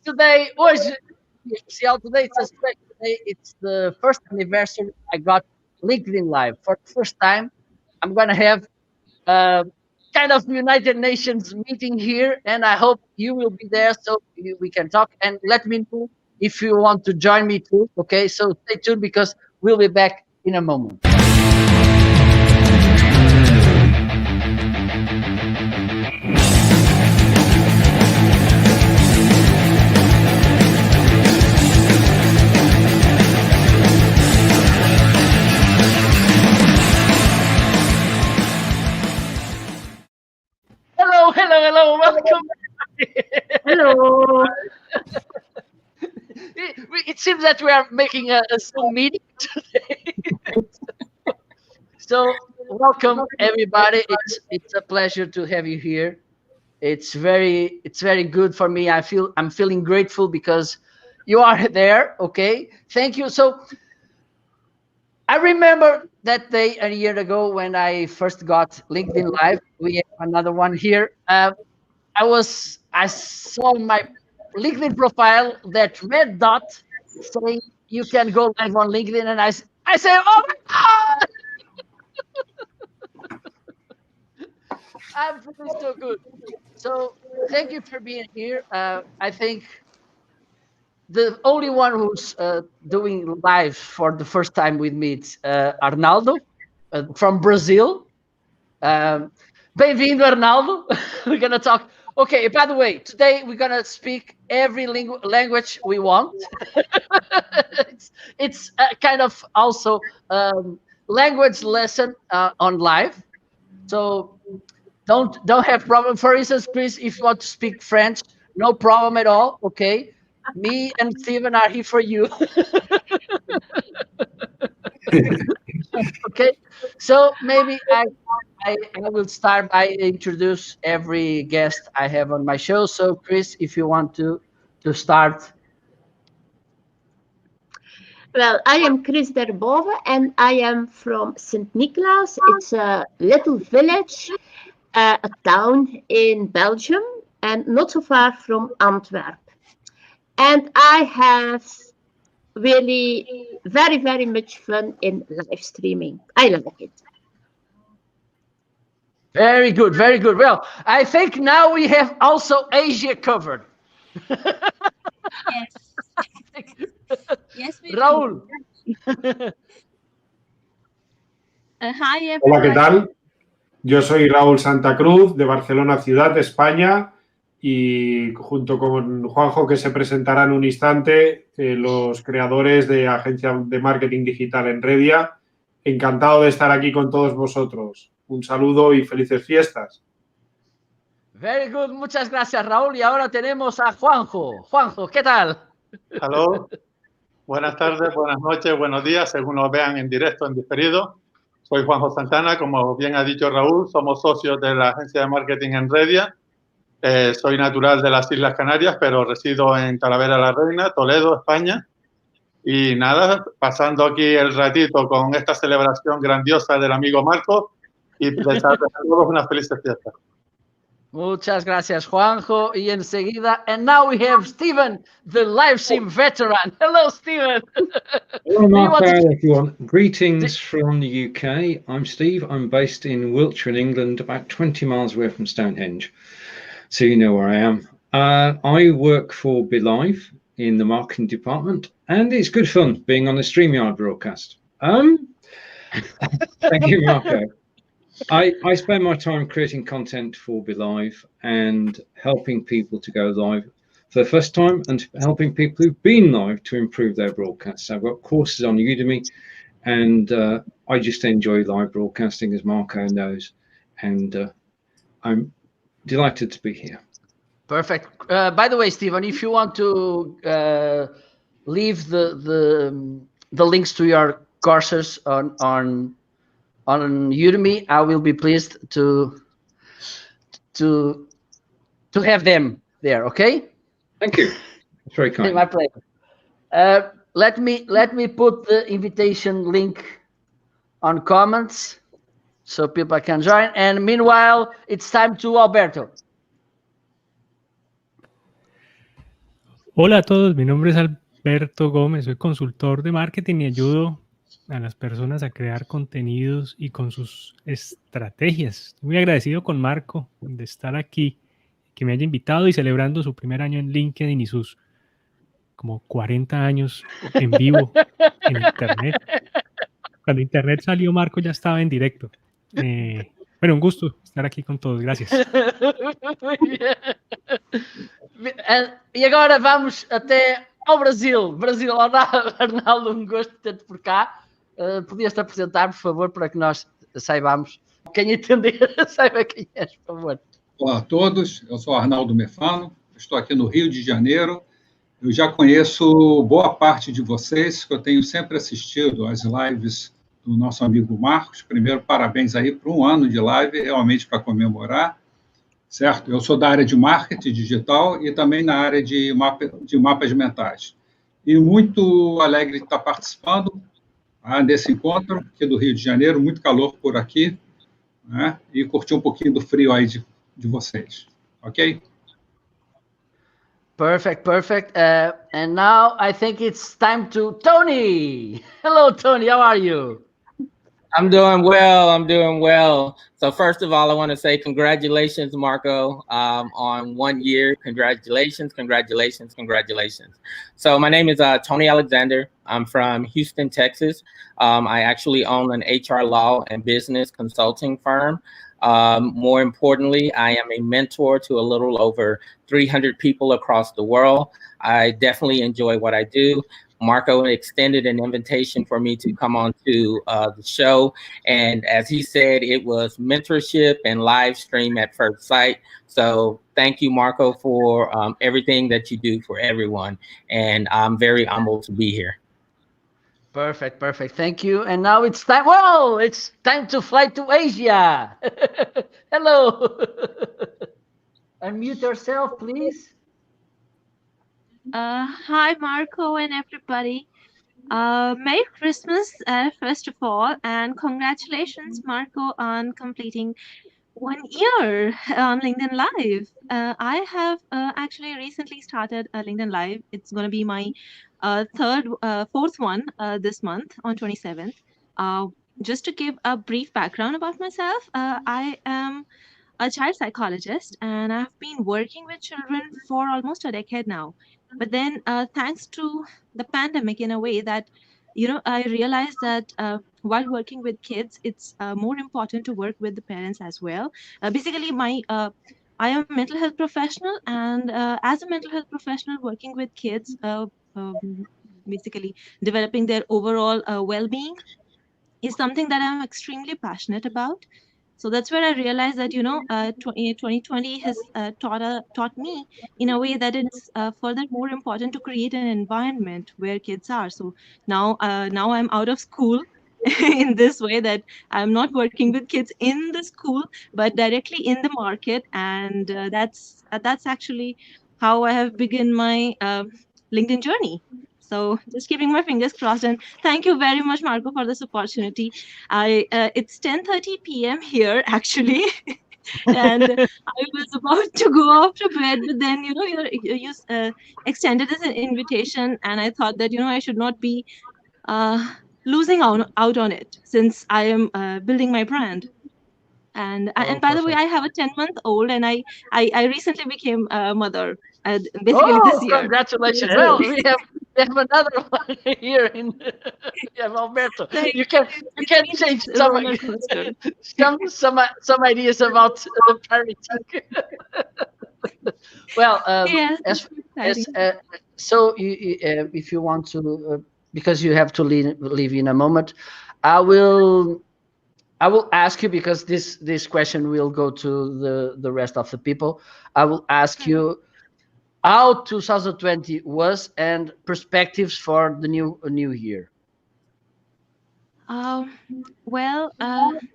Today was especial. Today it's a special day. It's the first anniversary I got LinkedIn Live. For the first time, I'm gonna have a kind of United Nations meeting here, and I hope you will be there so we can talk. And let me know if you want to join me too. Okay, so stay tuned because we'll be back in a moment. Hello, hello, hello. Welcome. Hello. It seems that we are making a Zoom meeting today. So welcome everybody. It's a pleasure to have you here. It's very good for me. I'm feeling grateful because you are there. Okay, thank you. So I remember that day a year ago when I first got LinkedIn Live. We have another one here. I saw my LinkedIn profile, that red dot saying you can go live on LinkedIn, and I said, oh my god, I'm feeling so good. So thank you for being here. I think the only one who's doing live for the first time with me is Arnaldo from Brazil. Bem-vindo, Arnaldo. We're gonna talk. Okay, by the way, today we're gonna speak every language we want. it's kind of also language lesson on live. So don't have problem. For instance, Chris, if you want to speak French, no problem at all. Okay, me and Steven are here for you. Okay, so maybe I will start by introduce every guest I have on my show. So Chris, if you want to start. Well, I am Chris Derbove and I am from St. Niklaas. It's a little village, a town in Belgium and not so far from Antwerp. And I have really very, very much fun in live streaming. I like it. Very good, very good. Well, I think now we have also Asia covered. Yes. Yes, we Raúl. Hi, everyone. Hola, ¿qué tal? Yo soy Raúl Santa Cruz, de Barcelona Ciudad, España, y junto con Juanjo, que se presentará en un instante, los creadores de Agencia de Marketing Digital Enredia. Encantado de estar aquí con todos vosotros. Un saludo y felices fiestas. Very good, muchas gracias, Raúl. Y ahora tenemos a Juanjo. Juanjo, ¿qué tal? Hello. Buenas tardes, buenas noches, buenos días, según nos vean en directo, en diferido. Soy Juanjo Santana, como bien ha dicho Raúl, somos socios de la agencia de marketing Enredia. Soy natural de las Islas Canarias, pero resido en Talavera la Reina, Toledo, España. Y nada, pasando aquí el ratito con esta celebración grandiosa del amigo Marco y desearles a todos unas felices fiestas. Muchas gracias, Juanjo. Y enseguida, and now we have Steven, the live stream veteran. Hello, Steven. Hello, Marco, everyone. Greetings from the UK. I'm Steve. I'm based in Wiltshire in England, about 20 miles away from Stonehenge. So you know where I am. I work for BeLive in the marketing department, and it's good fun being on the StreamYard broadcast. Thank you, Marco. I spend my time creating content for BeLive and helping people to go live for the first time and helping people who've been live to improve their broadcasts. I've got courses on Udemy, and I just enjoy live broadcasting, as Marco knows, and I'm delighted to be here. Perfect. By the way, Steven, if you want to leave the links to your courses on Udemy, I will be pleased to have them there. Okay. Thank you. It's very kind. My pleasure. Let me put the invitation link on comments so people can join. And meanwhile, it's time to Alberto. Hola a todos, mi nombre es Alberto Gómez, soy consultor de marketing y ayudo a las personas a crear contenidos y con sus estrategias. Estoy muy agradecido con Marco de estar aquí, que me haya invitado y celebrando su primer año en LinkedIn y sus como 40 años en vivo en Internet. Cuando Internet salió, Marco ya estaba en directo. Bueno, un gusto estar aqui com todos. Graças. E agora vamos até ao Brasil. Brasil, Arnaldo, um gosto de ter-te por cá. Podias-te apresentar, por favor, para que nós saibamos. Quem entender, saiba quem és, por favor. Olá a todos, eu sou Arnaldo Mefano, estou aqui no Rio de Janeiro. Eu já conheço boa parte de vocês, que eu tenho sempre assistido às lives do nosso amigo Marcos. Primeiro, parabéns aí por um ano de live, realmente para comemorar, certo? Eu sou da área de marketing digital e também na área de mapas mentais. E muito alegre de estar participando desse encontro aqui do Rio de Janeiro, muito calor por aqui, né? E curtir um pouquinho do frio aí de vocês, ok? Perfect, perfect. And now I think it's time to Tony. Hello, Tony. How are you? I'm doing well. I'm doing well. So first of all, I want to say congratulations, Marco, on 1 year. Congratulations, congratulations, congratulations. So my name is Tony Alexander. I'm from Houston, Texas. I actually own an HR law and business consulting firm. More importantly, I am a mentor to a little over 300 people across the world. I definitely enjoy what I do. Marco extended an invitation for me to come on to the show. And as he said, it was mentorship and live stream at first sight. So thank you, Marco, for everything that you do for everyone. And I'm very humbled to be here. Perfect, perfect. Thank you. And now it's time. Well, it's time to fly to Asia. Hello. Unmute yourself, please. Hi, Marco and everybody. Merry Christmas, first of all, and congratulations, Marco, on completing 1 year on LinkedIn Live. I have actually recently started LinkedIn Live. It's going to be my fourth one this month on 27th. Just to give a brief background about myself, I am a child psychologist and I've been working with children for almost a decade now. But then thanks to the pandemic, in a way that, I realized that while working with kids, it's more important to work with the parents as well. Basically, I am a mental health professional, and as a mental health professional working with kids, basically developing their overall well-being is something that I'm extremely passionate about. So that's where I realized that, 2020 has taught me in a way that it's further more important to create an environment where kids are. So now I'm out of school in this way, that I'm not working with kids in the school, but directly in the market. And that's actually how I have begun my LinkedIn journey. So just keeping my fingers crossed, and thank you very much, Marco, for this opportunity. It's 10:30 p.m. here actually, and I was about to go off to bed, but then you extended this invitation, and I thought that I should not be losing out on it, since I am building my brand. And by the way, I have a 10-month-old, and I recently became a mother. Basically this year. Congratulations! Well, we have another one here in Alberto. You can change some ideas about parenting. Well, yes, so if you want to, because you have to leave in a moment, I will ask you, because this question will go to the rest of the people. I will ask you how 2020 was and perspectives for the new year. Well,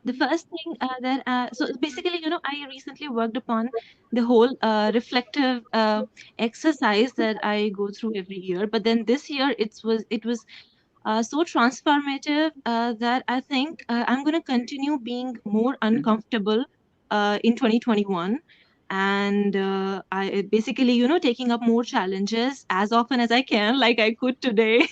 the first thing so basically, I recently worked upon the whole reflective exercise that I go through every year. But then this year it was so transformative that I think I'm going to continue being more uncomfortable in 2021. and I basically, you know, taking up more challenges as often as I can, like I could today.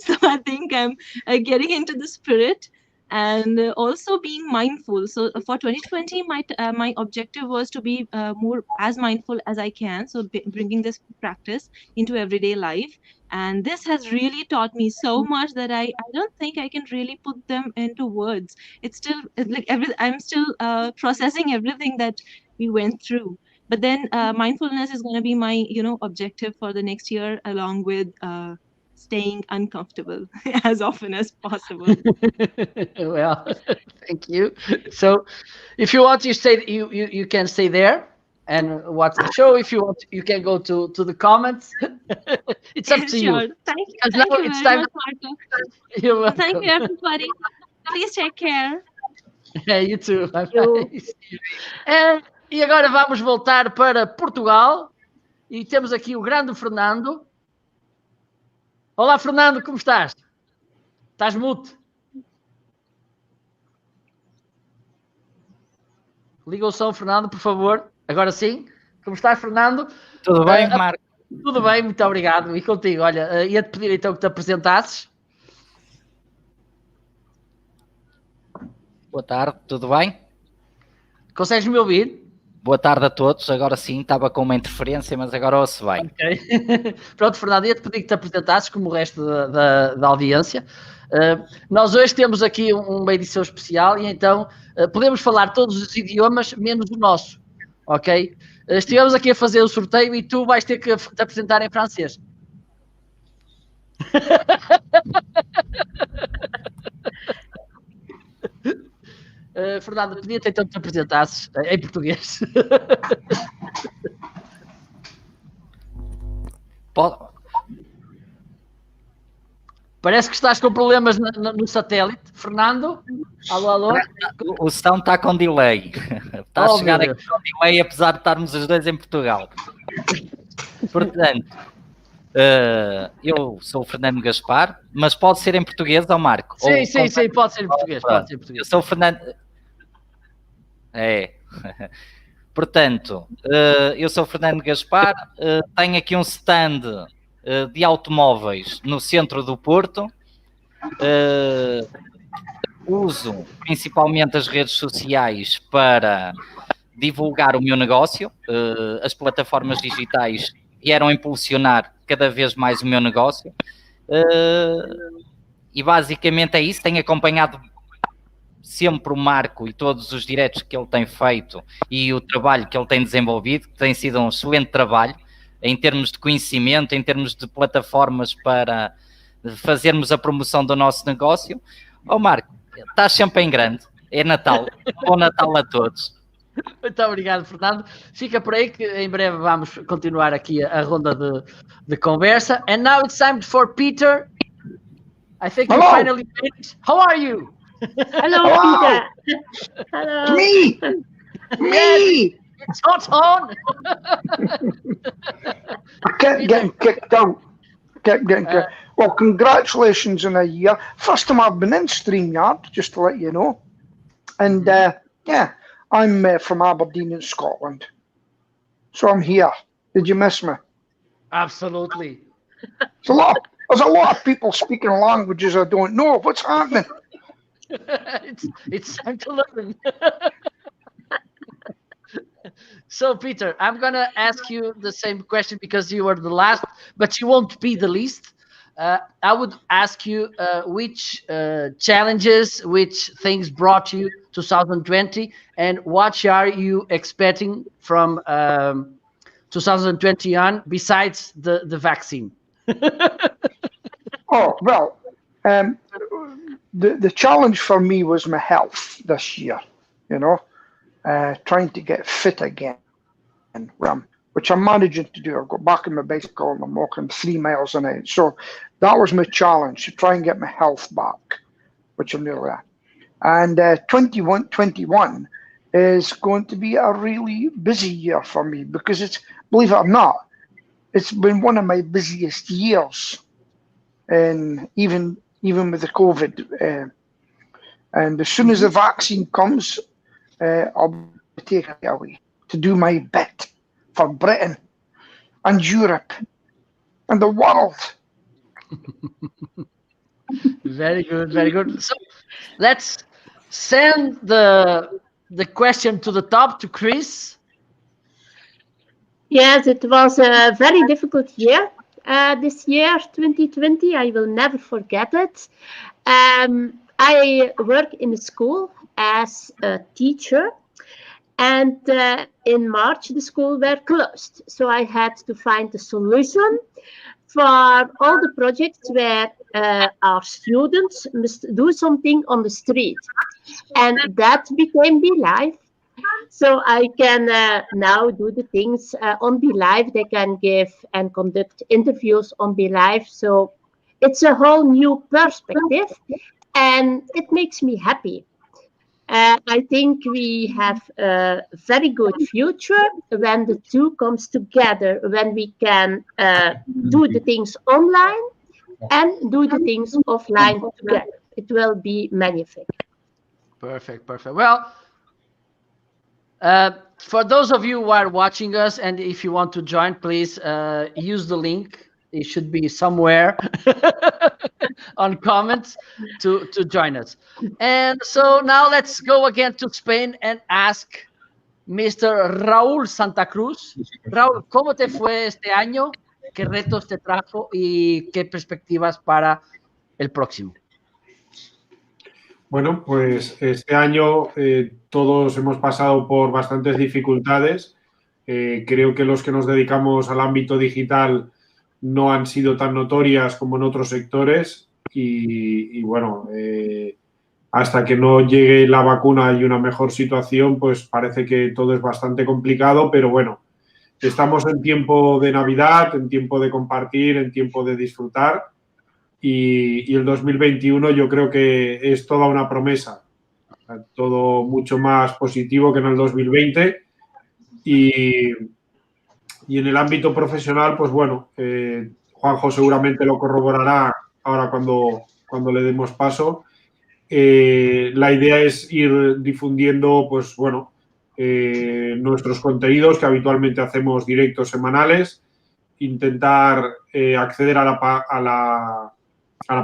So I think I'm getting into the spirit, and also being mindful. So for 2020, my objective was to be more as mindful as I can. So bringing this practice into everyday life, and this has really taught me so much that I don't think I can really put them into words. It's like I'm still processing everything that we went through. But then mindfulness is going to be my, you know, objective for the next year, along with staying uncomfortable as often as possible. Well, thank you. So if you want, you can stay there and watch the show. If you want, you can go to the comments. It's up to Sure. you. Thank you. Because Thank now you it's very time. much, Marco. You're welcome. Thank you, everybody. Please take care. É, you too. You. E agora vamos voltar para Portugal e temos aqui o grande Fernando. Olá, Fernando, como estás? Estás mute? Liga o som, Fernando, por favor. Agora sim. Como estás, Fernando? Tudo bem, Marco? Tudo bem, muito obrigado. E contigo, olha, ia-te pedir então que te apresentasses. Boa tarde, tudo bem? Consegues me ouvir? Boa tarde a todos. Agora sim, estava com uma interferência, mas agora ouço bem. Okay. Pronto, Fernando, ia-te pedir que te apresentasses como o resto da audiência. Nós hoje temos aqui uma edição especial e então podemos falar todos os idiomas, menos o nosso, ok? Estivemos aqui a fazer o sorteio e tu vais ter que te apresentar em francês. Fernando, podia-te então que te apresentasses em português. Parece que estás com problemas no satélite. Fernando? Alô, alô? O som está com delay. Está a chegar aqui com delay, apesar de estarmos os dois em Portugal. Portanto, eu sou o Fernando Gaspar, mas pode ser em português ou Marco? Sim, sim, sim, pode ser em português. Pode ser em português. Eu sou o Fernando... Portanto, eu sou o Fernando Gaspar, tenho aqui um stand de automóveis no centro do Porto. Uso principalmente as redes sociais para divulgar o meu negócio. As plataformas digitais vieram impulsionar cada vez mais o meu negócio. E basicamente é isso. Tenho acompanhado sempre o Marco e todos os diretos que ele tem feito e o trabalho que ele tem desenvolvido, que tem sido um excelente trabalho em termos de conhecimento, em termos de plataformas para fazermos a promoção do nosso negócio. Marco, estás sempre em grande. É Natal. Bom Natal a todos. Muito obrigado, Fernando. Fica por aí que em breve vamos continuar aqui a ronda de conversa. And now it's time for Peter. I think you finally made it. How are you? Hello, Peter. Hello. Me. It's hot on. I kept getting kicked out. Well, congratulations on a year. First time I've been in StreamYard, just to let you know. And yeah, I'm from Aberdeen in Scotland. So I'm here. Did you miss me? Absolutely. There's a lot of people speaking languages I don't know. What's happening? It's time to learn. So, Peter, I'm going to ask you the same question because you were the last, but you won't be the least. I would ask you which challenges, which things brought you 2020, and what are you expecting from 2020 on besides the vaccine? The challenge for me was my health this year, you know, trying to get fit again, which I'm managing to do. I've got back on my bicycle and I'm walking 3 miles a night. So that was my challenge, to try and get my health back, which I'm nearly at. And 2021 is going to be a really busy year for me because it's, believe it or not, it's been one of my busiest years, and even with the COVID. And as soon as the vaccine comes, I'll be taking it away. to do my bit for Britain and Europe and the world. Very good, very good. So let's send the question to the top to Chris. Yes, it was a very difficult year. This year, 2020, I will never forget it. I work in a school as a teacher, and in March the school were closed. So I had to find a solution for all the projects where our students must do something on the street, and that became BeLive. So I can now do the things on BeLive. They can give and conduct interviews on BeLive. So it's a whole new perspective, and it makes me happy. I think we have a very good future when the two comes together, when we can do the things online and do the things offline together. It will be magnific. Perfect, perfect. Well, for those of you who are watching us, and if you want to join, please use the link. It should be somewhere on comments to join us. And so now let's go again to Spain and ask Mr. Raúl Santa Cruz. Raúl, ¿cómo te fue este año? ¿Qué retos te trajo y qué perspectivas para el próximo? Bueno, pues este año todos hemos pasado por bastantes dificultades. Creo que los que nos dedicamos al ámbito digital no han sido tan notorias como en otros sectores y bueno, hasta que no llegue la vacuna y una mejor situación, pues parece que todo es bastante complicado, pero bueno, estamos en tiempo de Navidad, en tiempo de compartir, en tiempo de disfrutar y el 2021 yo creo que es toda una promesa, todo mucho más positivo que en el 2020 y en el ámbito profesional, pues bueno, Juanjo seguramente lo corroborará ahora cuando le demos paso. La idea es ir difundiendo, pues bueno, nuestros contenidos, que habitualmente hacemos directos semanales, intentar acceder a la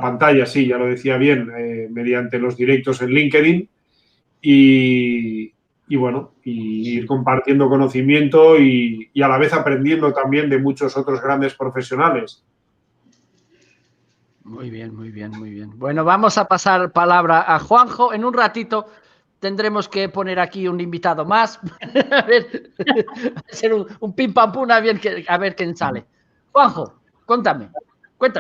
pantalla, sí, ya lo decía bien, mediante los directos en LinkedIn y bueno, y ir compartiendo conocimiento y a la vez aprendiendo también de muchos otros grandes profesionales. Muy bien, muy bien, muy bien. Bueno, vamos a pasar palabra a Juanjo. En un ratito tendremos que poner aquí un invitado más. A ver, hacer un pim pam pum, a ver quién sale. Juanjo, cuéntanos. ¿Qué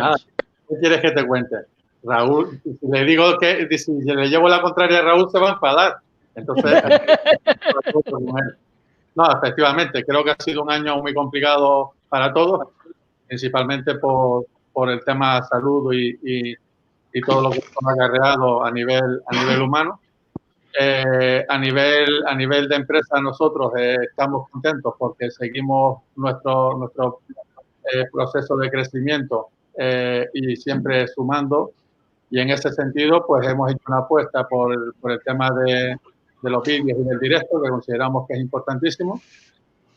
quieres que te cuente? Raúl, si le digo que si le llevo la contraria a Raúl, se va a enfadar. Entonces, no, efectivamente, creo que ha sido un año muy complicado para todos, principalmente por el tema salud y todo lo que ha acarreado a nivel humano. A nivel de empresa, nosotros estamos contentos porque seguimos nuestro proceso de crecimiento y siempre sumando. Y en ese sentido, pues hemos hecho una apuesta por el tema de los vídeos y del directo, que consideramos que es importantísimo.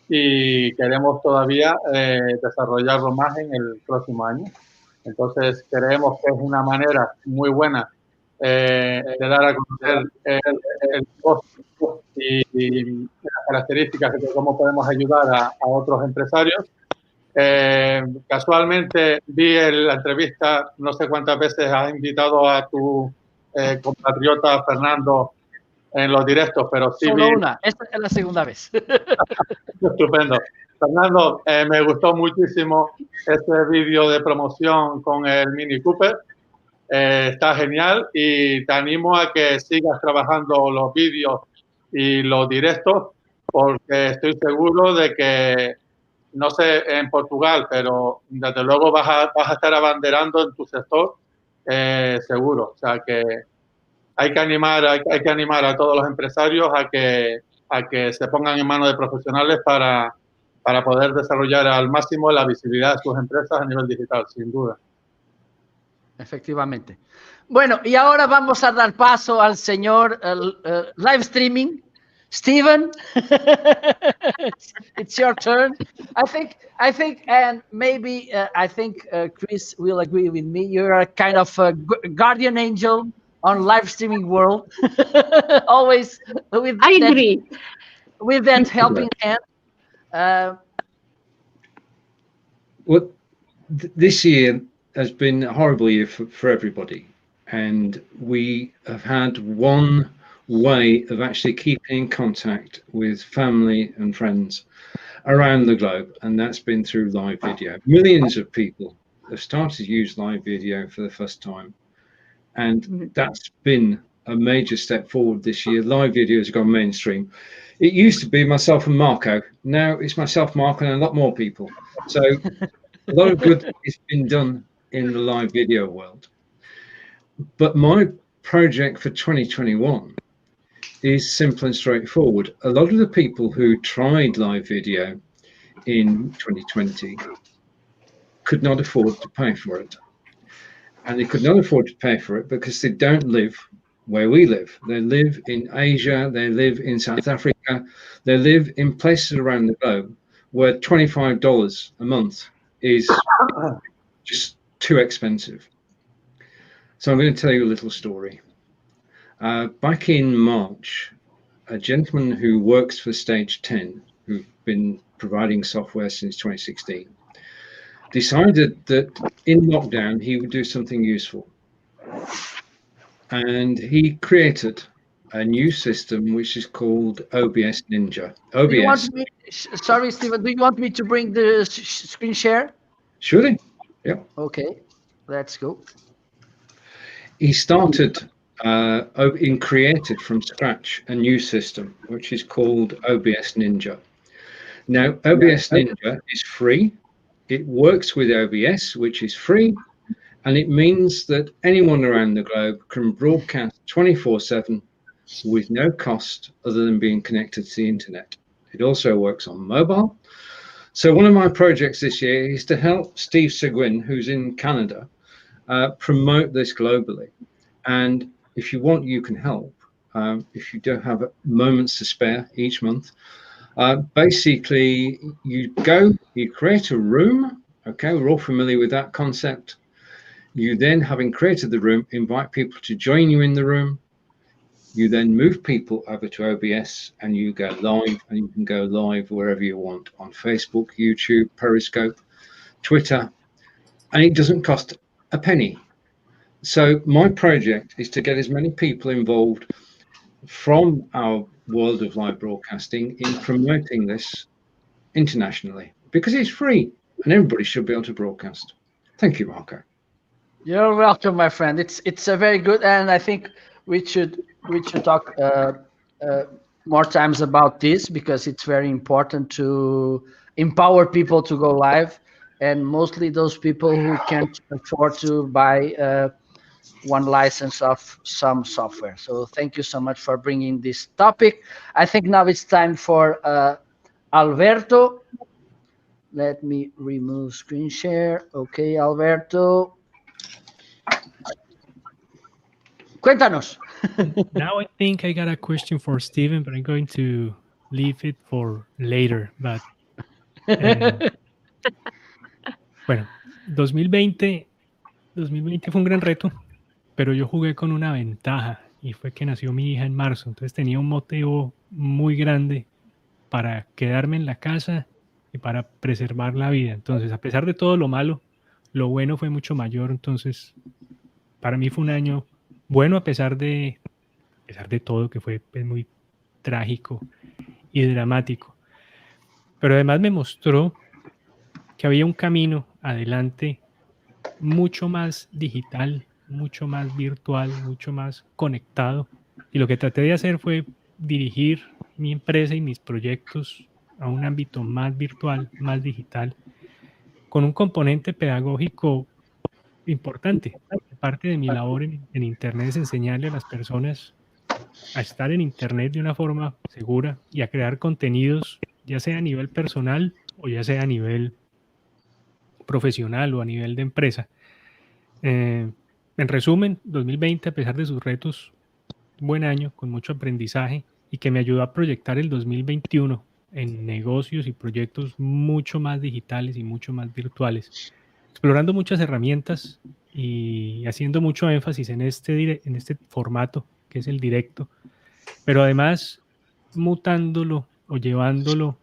Y queremos todavía desarrollarlo más en el próximo año. Entonces, creemos que es una manera muy buena de dar a conocer el costo y las características de cómo podemos ayudar a otros empresarios. Casualmente vi la entrevista, no sé cuántas veces has invitado a tu compatriota Fernando en los directos, pero sí Solo una, esta es la segunda vez. Estupendo. Fernando, me gustó muchísimo este vídeo de promoción con el Mini Cooper. Está genial y te animo a que sigas trabajando los vídeos y los directos porque estoy seguro de que, no sé en Portugal, pero desde luego vas a estar abanderando en tu sector, seguro. O sea que hay que animar a todos los empresarios a que se pongan en manos de profesionales para poder desarrollar al máximo la visibilidad de sus empresas a nivel digital, sin duda. Efectivamente. Bueno, y ahora vamos a dar paso al señor live streaming, Steven, it's your turn. I think, and maybe I think Chris will agree with me. You're a kind of a guardian angel on live streaming world, always with I agree. With that helping hand. Well, this year has been a horrible year for everybody, and we have had one way of actually keeping in contact with family and friends around the globe, and that's been through live video. Millions of people have started to use live video for the first time, and that's been a major step forward this year. Live video has gone mainstream. It used to be myself and Marco. Now it's myself, Marco, and a lot more people. So a lot of good has been done in the live video world. But my project for 2021 is simple and straightforward. A lot of the people who tried live video in 2020 could not afford to pay for it. And they could not afford to pay for it because they don't live where we live. They live in Asia, they live in South Africa, they live in places around the globe where $25 a month is just too expensive. So I'm going to tell you a little story. Back in March, a gentleman who works for Stage 10, who've been providing software since 2016, decided that in lockdown he would do something useful. And he created a new system which is called OBS Ninja. OBS. Sorry, Steven, do you want me to bring the screen share? Surely. Yeah. Okay, let's go. He started created from scratch a new system which is called OBS Ninja. Now, OBS Ninja is free. It works with OBS, which is free, and it means that anyone around the globe can broadcast 24/7 with no cost other than being connected to the internet. It also works on mobile. So one of my projects this year is to help Steve Seguin, who's in Canada, promote this globally. And if you want, you can help. If you don't have moments to spare each month, basically you create a room. Okay, we're all familiar with that concept. You then, having created the room, invite people to join you in the room. You then move people over to OBS and you go live, and you can go live wherever you want on Facebook, YouTube, Periscope, Twitter, and it doesn't cost a penny. So my project is to get as many people involved from our world of live broadcasting in promoting this internationally, because it's free and everybody should be able to broadcast. Thank you, Marco. You're welcome, my friend. It's a very good, and I think we should talk more times about this, because it's very important to empower people to go live, and mostly those people who can't afford to buy one license of some software. So thank you so much for bringing this topic. I think now it's time for Alberto. Let me remove screen share. Okay, Alberto. Cuéntanos. Now I think I got a question for Steven, but I'm going to leave it for later. But bueno, 2020 fue un gran reto, pero yo jugué con una ventaja, y fue que nació mi hija en marzo. Entonces tenía un motivo muy grande para quedarme en la casa y para preservar la vida. Entonces, a pesar de todo lo malo, lo bueno fue mucho mayor. Entonces, para mí fue un año bueno, a pesar de todo, que fue pues, muy trágico y dramático. Pero además me mostró que había un camino adelante mucho más digital, mucho más virtual, mucho más conectado. Y lo que traté de hacer fue dirigir mi empresa y mis proyectos a un ámbito más virtual, más digital, con un componente pedagógico importante. Parte de mi labor en Internet es enseñarle a las personas a estar en Internet de una forma segura y a crear contenidos, ya sea a nivel personal o ya sea a nivel profesional o a nivel de empresa. En resumen, 2020, a pesar de sus retos, buen año, con mucho aprendizaje, y que me ayudó a proyectar el 2021 en negocios y proyectos mucho más digitales y mucho más virtuales, explorando muchas herramientas y haciendo mucho énfasis en este formato que es el directo, pero además mutándolo o llevándolo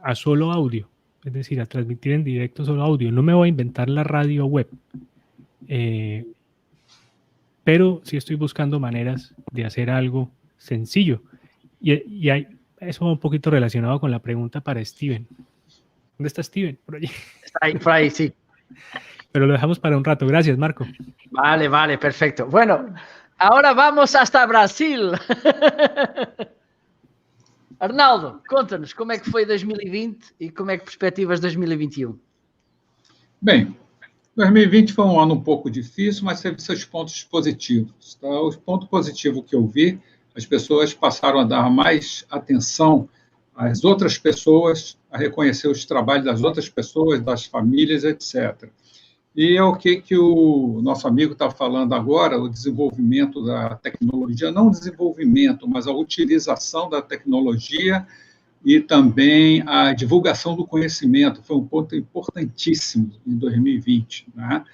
a solo audio, es decir, a transmitir en directo solo audio. No me voy a inventar la radio web, pero sí estoy buscando maneras de hacer algo sencillo. Y eso va un poquito relacionado con la pregunta para Steven. ¿Dónde está Steven? Por allí. Está ahí, por ahí, sí. Pero lo dejamos para un rato. Gracias, Marco. Vale, perfecto. Bueno, ahora vamos hasta Brasil. Arnaldo, conta-nos como é que foi 2020 e como é que perspectivas 2021. Bem, 2020 foi um ano um pouco difícil, mas teve seus pontos positivos. Tá? O ponto positivo que eu vi, as pessoas passaram a dar mais atenção às outras pessoas, a reconhecer os trabalhos das outras pessoas, das famílias, etc. E é o que o nosso amigo está falando agora, o desenvolvimento da tecnologia, não o desenvolvimento, mas a utilização da tecnologia e também a divulgação do conhecimento. Foi um ponto importantíssimo em 2020, né?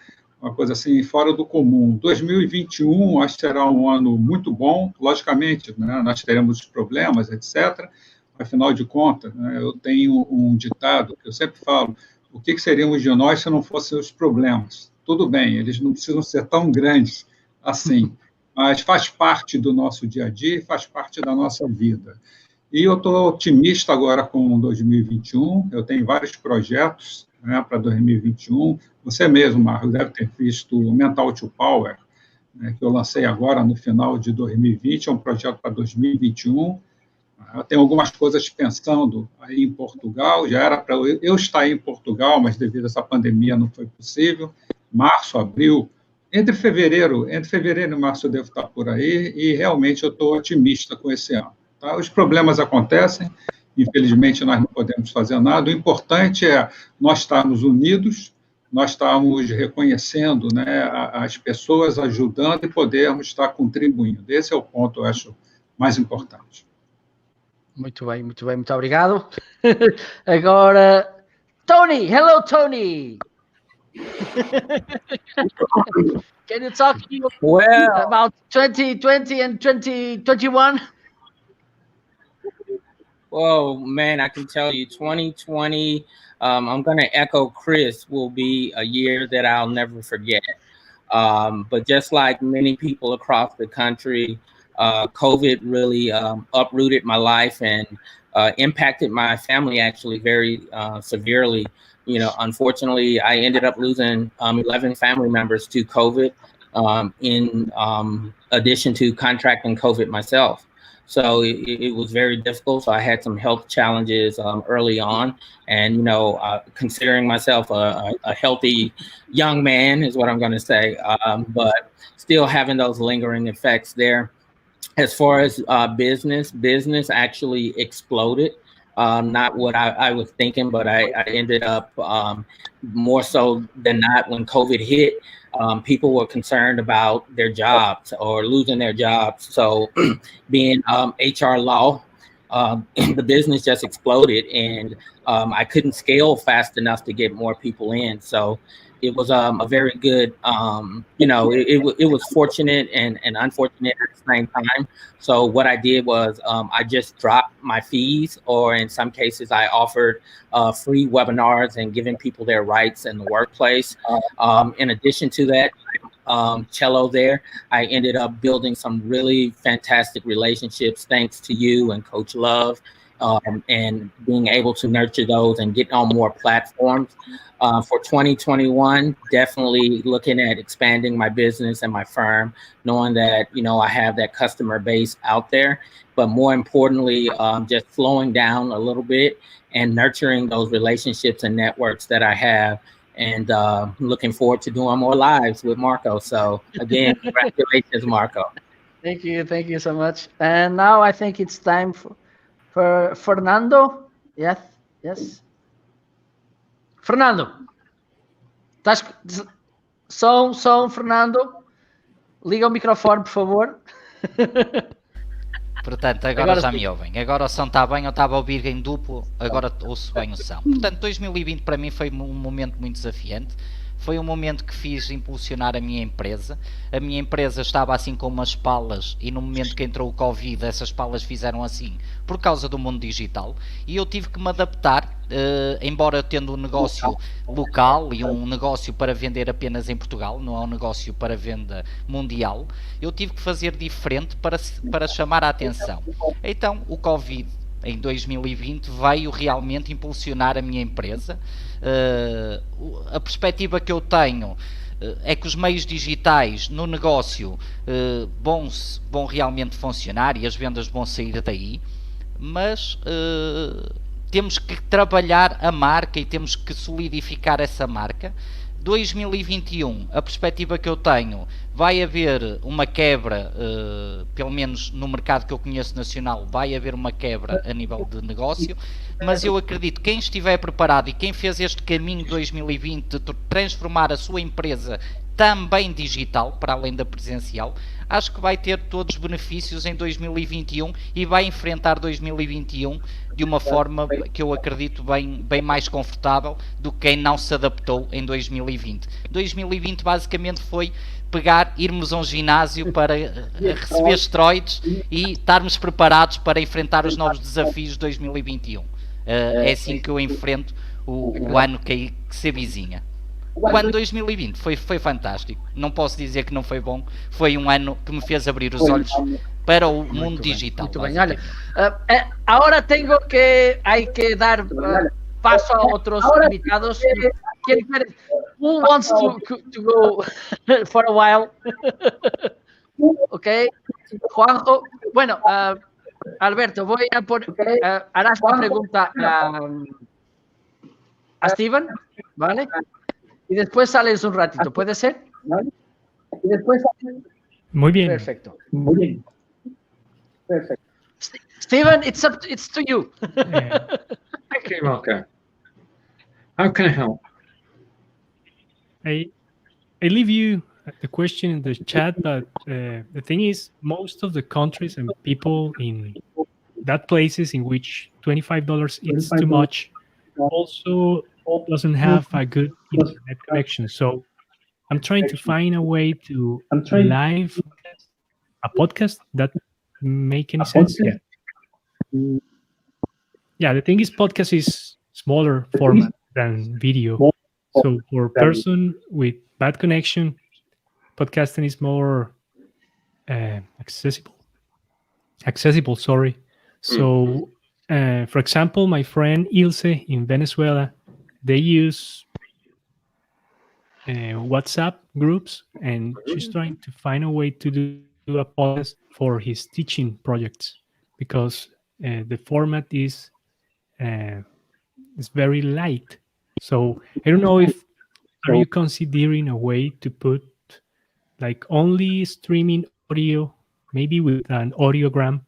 Uma coisa assim, fora do comum. 2021, acho que será um ano muito bom, logicamente, né? Nós teremos problemas, etc., afinal de contas, né, eu tenho um ditado que eu sempre falo: o que seríamos de nós se não fossem os problemas? Tudo bem, eles não precisam ser tão grandes assim, mas faz parte do nosso dia a dia, faz parte da nossa vida. E eu estou otimista agora com 2021, eu tenho vários projetos, né, para 2021. Você mesmo, Marcos, deve ter visto o Mental to Power, né, que eu lancei agora no final de 2020, é um projeto para 2021. Eu tenho algumas coisas pensando aí em Portugal, já era para eu estar em Portugal, mas devido a essa pandemia não foi possível. Março, abril, entre fevereiro e março eu devo estar por aí, e realmente eu estou otimista com esse ano. Tá? Os problemas acontecem, infelizmente nós não podemos fazer nada, o importante é nós estarmos unidos, nós estarmos reconhecendo, né, as pessoas, ajudando e podermos estar contribuindo. Esse é o ponto, eu acho, mais importante. Muito bem, muito obrigado. Agora, Tony, hello Tony. Can you talk about 2020 and 2021? Well, man, I can tell you 2020, I'm going to echo Chris, will be a year that I'll never forget. But just like many people across the country, COVID really uprooted my life and impacted my family actually very severely. You know, unfortunately, I ended up losing 11 family members to COVID in addition to contracting COVID myself. So it was very difficult. So I had some health challenges early on, and, you know, considering myself a healthy young man is what I'm going to say, but still having those lingering effects there. As far as business actually exploded. Not what I was thinking, but I ended up more so than not when COVID hit, people were concerned about their jobs or losing their jobs. So being HR law, the business just exploded, and I couldn't scale fast enough to get more people in. So it was a very good, you know, it was fortunate and unfortunate at the same time. So what I did was I just dropped my fees, or in some cases I offered free webinars and giving people their rights in the workplace. In addition to that, Cello there, I ended up building some really fantastic relationships thanks to you and Coach Love, and being able to nurture those and get on more platforms. For 2021, definitely looking at expanding my business and my firm, knowing that, you know, I have that customer base out there, but more importantly, just slowing down a little bit and nurturing those relationships and networks that I have, and looking forward to doing more lives with Marco. So again, congratulations, Marco. Thank you so much. And now I think it's time for Fernando. Yes. Fernando, estás... Som, Fernando. Liga o microfone, por favor. Portanto, agora já me ouvem. Agora o som está bem, eu estava a ouvir em duplo, agora ouço bem o som. Portanto, 2020 para mim foi um momento muito desafiante. Foi um momento que fiz impulsionar a minha empresa. A minha empresa estava assim com umas palas e no momento que entrou o Covid, essas palas fizeram assim por causa do mundo digital. E eu tive que me adaptar, embora tendo um negócio local e um negócio para vender apenas em Portugal, não é um negócio para venda mundial, eu tive que fazer diferente para chamar a atenção. Então, o Covid em 2020 veio realmente impulsionar a minha empresa. A perspectiva que eu tenho é que os meios digitais no negócio vão realmente funcionar e as vendas vão sair daí, mas temos que trabalhar a marca e temos que solidificar essa marca. 2021, a perspectiva que eu tenho, vai haver uma quebra, pelo menos no mercado que eu conheço nacional, vai haver uma quebra a nível de negócio, mas eu acredito que quem estiver preparado e quem fez este caminho de 2020 de transformar a sua empresa também digital, para além da presencial, acho que vai ter todos os benefícios em 2021 e vai enfrentar 2021 de uma forma que eu acredito bem mais confortável do que quem não se adaptou em 2020. 2020 basicamente foi irmos a um ginásio para receber esteroides e estarmos preparados para enfrentar os novos desafios de 2021. É assim que eu enfrento o ano que se avizinha. O ano 2020 foi fantástico. Não posso dizer que não foi bom. Foi um ano que me fez abrir os olhos para o mundo digital. Muito bem, olha. Agora hay que dar paso a otros invitados. Who wants to go for a while? Ok. Juanjo. Bueno, Alberto, harás una pregunta a Steven, ¿vale? Y después sales un ratito, ¿puede ser? Muy bien. Perfecto. Muy bien. Perfecto. Steven, it's to you. Thank you, Marco. How can I help? I leave you the question in the chat, but the thing is, most of the countries and people in that places in which $25 is too much also doesn't have a good internet connection. So I'm trying to find a way to live a podcast that make any sense. Yeah, the thing is, podcast is smaller format than video. So for a person with bad connection, podcasting is more accessible. Sorry. So, for example, my friend Ilse in Venezuela, they use WhatsApp groups, and she's trying to find a way to do a podcast for his teaching projects because the format is very light. So I don't know if are you considering a way to put like only streaming audio, maybe with an audiogram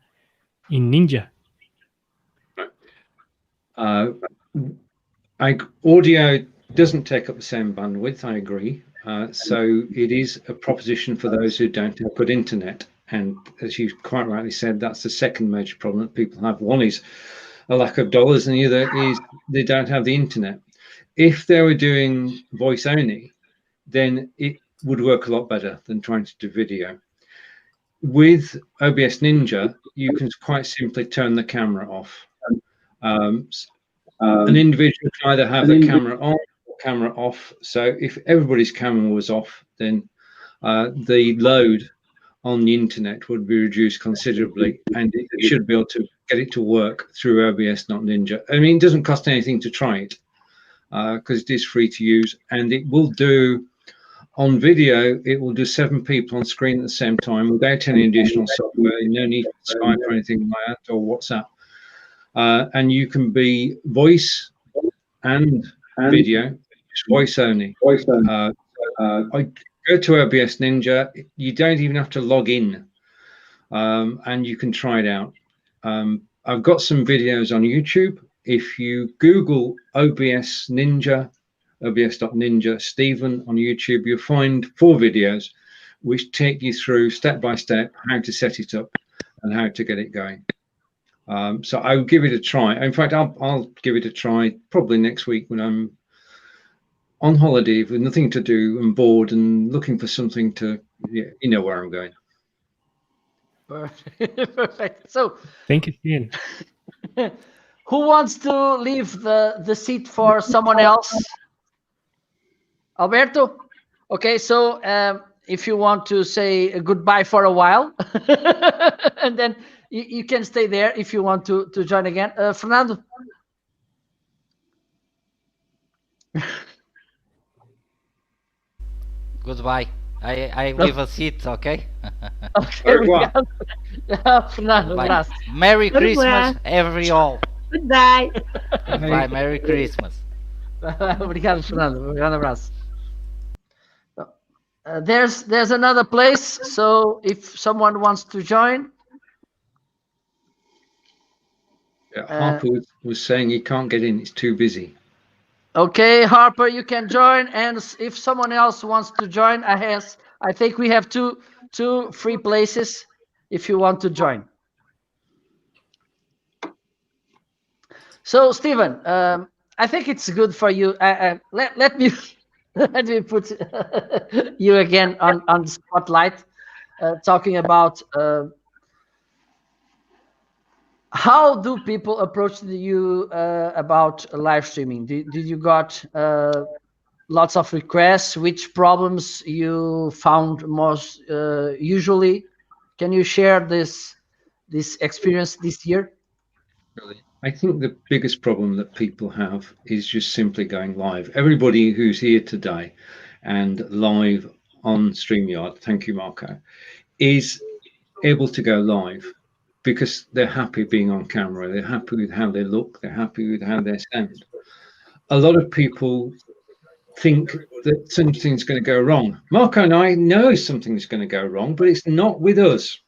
in Ninja? Audio doesn't take up the same bandwidth, I agree. So it is a proposition for those who don't have good internet. And as you quite rightly said, that's the second major problem that people have. One is a lack of dollars, and the other is they don't have the internet. If they were doing voice only, then it would work a lot better than trying to do video. With OBS Ninja, you can quite simply turn the camera off. An individual can either have the camera on or camera off. So if everybody's camera was off, then the load on the internet would be reduced considerably, and you should be able to get it to work through OBS, not Ninja. I mean, it doesn't cost anything to try it because it is free to use, and it will do on video. It will do 7 people on screen at the same time without any additional software. No need for Skype or anything like that, or WhatsApp. And you can be voice and video, just voice only. I go to OBS Ninja. You don't even have to log in, and you can try it out. I've got some videos on YouTube. If you Google OBS Ninja, obs.ninja Stephen on YouTube, you'll find 4 videos which take you through step by step how to set it up. and how to get it going. So I will give it a try. In fact, I'll give it a try probably next week when I'm on holiday with nothing to do and bored and looking for something to, you know where I'm going. Perfect. So Thank you, Ian. who wants to leave the seat for someone else? Alberto? Okay, so if you want to say goodbye for a while, and then you can stay there if you want to join again. Fernando? Goodbye. I leave a seat, okay? Okay, obrigado. Fernando, Bye. abraço. Merry Goodbye. Christmas, every all. Goodbye. Bye, Merry Christmas. Obrigado, Fernando. Um grande abraço. There's another place, so if someone wants to join. Harper was saying he can't get in, it's too busy. Okay, Harper, you can join, and if someone else wants to join, I think we have two free places if you want to join. So, Stephen, I think it's good for you. Let me put you again on the spotlight, talking about how do people approach you about live streaming? Did you got lots of requests? Which problems you found most usually? Can you share this experience this year? I think the biggest problem that people have is just simply going live. Everybody who's here today and live on StreamYard, thank you, Marco, is able to go live because they're happy being on camera. They're happy with how they look. They're happy with how they sound. A lot of people think that something's going to go wrong. Marco and I know something's going to go wrong, but it's not with us.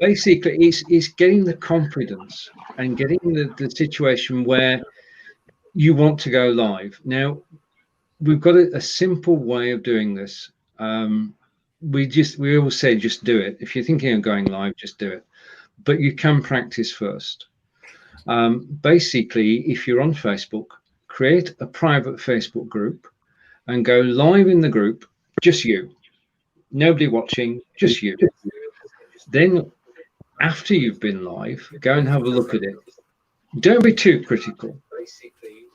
Basically, it's getting the confidence and getting the situation where you want to go live. Now, we've got a simple way of doing this. We always say just do it. If you're thinking of going live, just do it. But you can practice first. Basically, if you're on Facebook, create a private Facebook group and go live in the group, just you. Nobody watching, just you. Then after you've been live, go and have a look at it. Don't be too critical.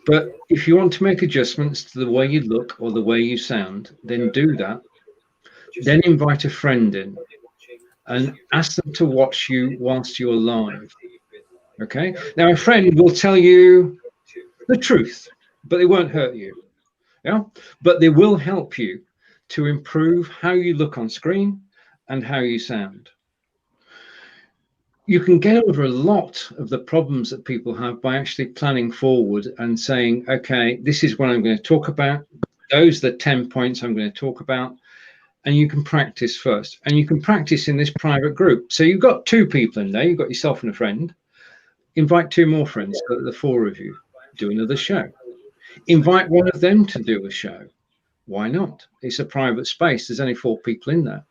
But if you want to make adjustments to the way you look or the way you sound, then do that. Then invite a friend in and ask them to watch you whilst you're live. Okay? Now, a friend will tell you the truth, but they won't hurt you. Yeah? But they will help you to improve how you look on screen and how you sound. You can get over a lot of the problems that people have by actually planning forward and saying, okay, this is what I'm going to talk about. Those are the 10 points I'm going to talk about. And you can practice first. And you can practice in this private group. So you've got 2 people in there. You've got yourself and a friend. Invite 2 more friends, so that the 4 of you do another show. Invite one of them to do a show. Why not? It's a private space. There's only 4 people in there.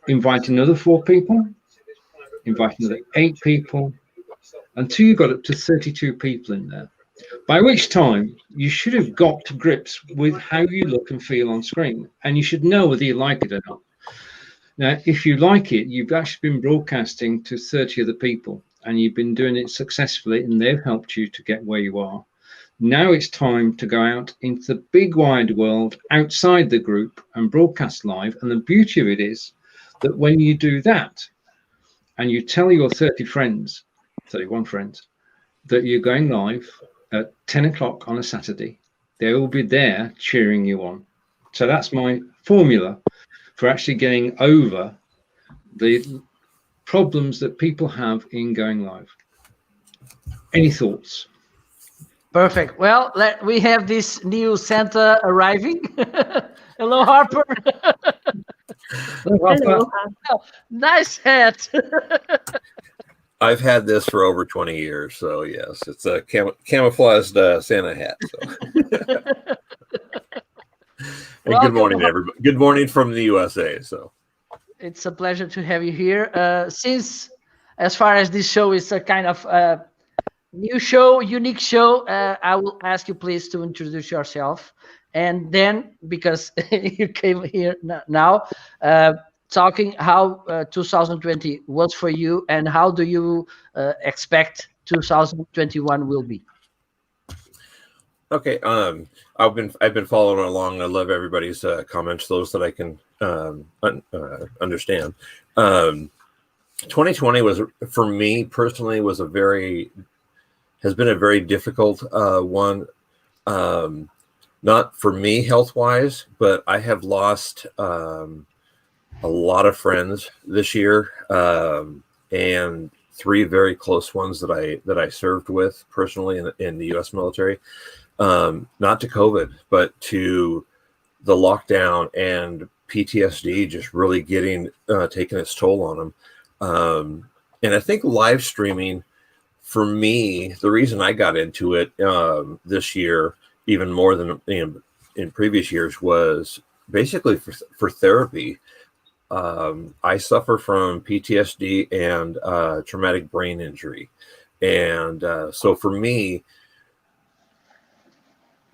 Invite another 4 people. Invite another 8 people, until you got up to 32 people in there, by which time you should have got to grips with how you look and feel on screen, and you should know whether you like it or not. Now, if you like it, you've actually been broadcasting to 30 other people, and you've been doing it successfully, and they've helped you to get where you are. Now it's time to go out into the big wide world outside the group and broadcast live, and the beauty of it is that when you do that, and you tell your 31 friends, that you're going live at 10 o'clock on a Saturday, they will be there cheering you on. So that's my formula for actually getting over the problems that people have in going live. Any thoughts? Perfect. Well, we have this new Santa arriving. Hello, Harper. Hello. Nice hat. I've had this for over 20 years, so yes, it's a camouflaged Santa hat. So. And good morning, everybody. Good morning from the USA. So, It's a pleasure to have you here. Since, as far as this show is a kind of new show, unique show, I will ask you please to introduce yourself. And then, because you came here now, talking how 2020 was for you and how do you expect 2021 will be. Okay. I've been following along. I love everybody's comments, those that I can understand. 2020 was, for me personally, has been a very difficult one. Not for me health-wise, but I have lost a lot of friends this year, and 3 very close ones that I served with personally in the U.S. military. Not to COVID, but to the lockdown and PTSD just really taking its toll on them. And I think live streaming, for me, the reason I got into it this year, even more than in previous years, was basically for therapy. I suffer from PTSD and traumatic brain injury. And so for me,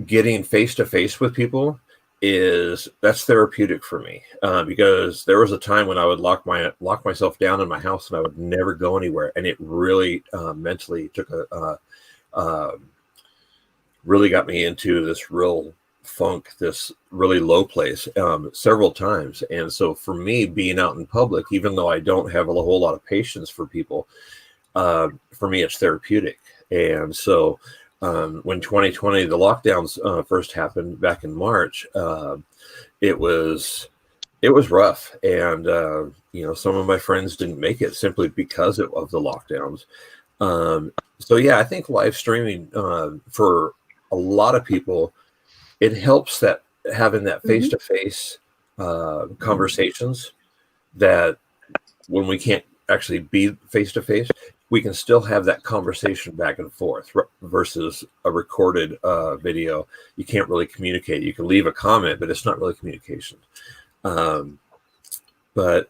getting face-to-face with people that's therapeutic for me, because there was a time when I would lock myself down in my house and I would never go anywhere, and it really mentally took really got me into this real funk, this really low place several times. And so for me, being out in public, even though I don't have a whole lot of patience for people, for me it's therapeutic. And so when 2020, the lockdowns first happened back in March, it was rough. And, some of my friends didn't make it simply because of the lockdowns. So yeah, I think live streaming for a lot of people, it helps that having that face-to-face conversations, that when we can't actually be face-to-face, we can still have that conversation back and forth versus a recorded video. You can't really communicate. You can leave a comment, but it's not really communication. But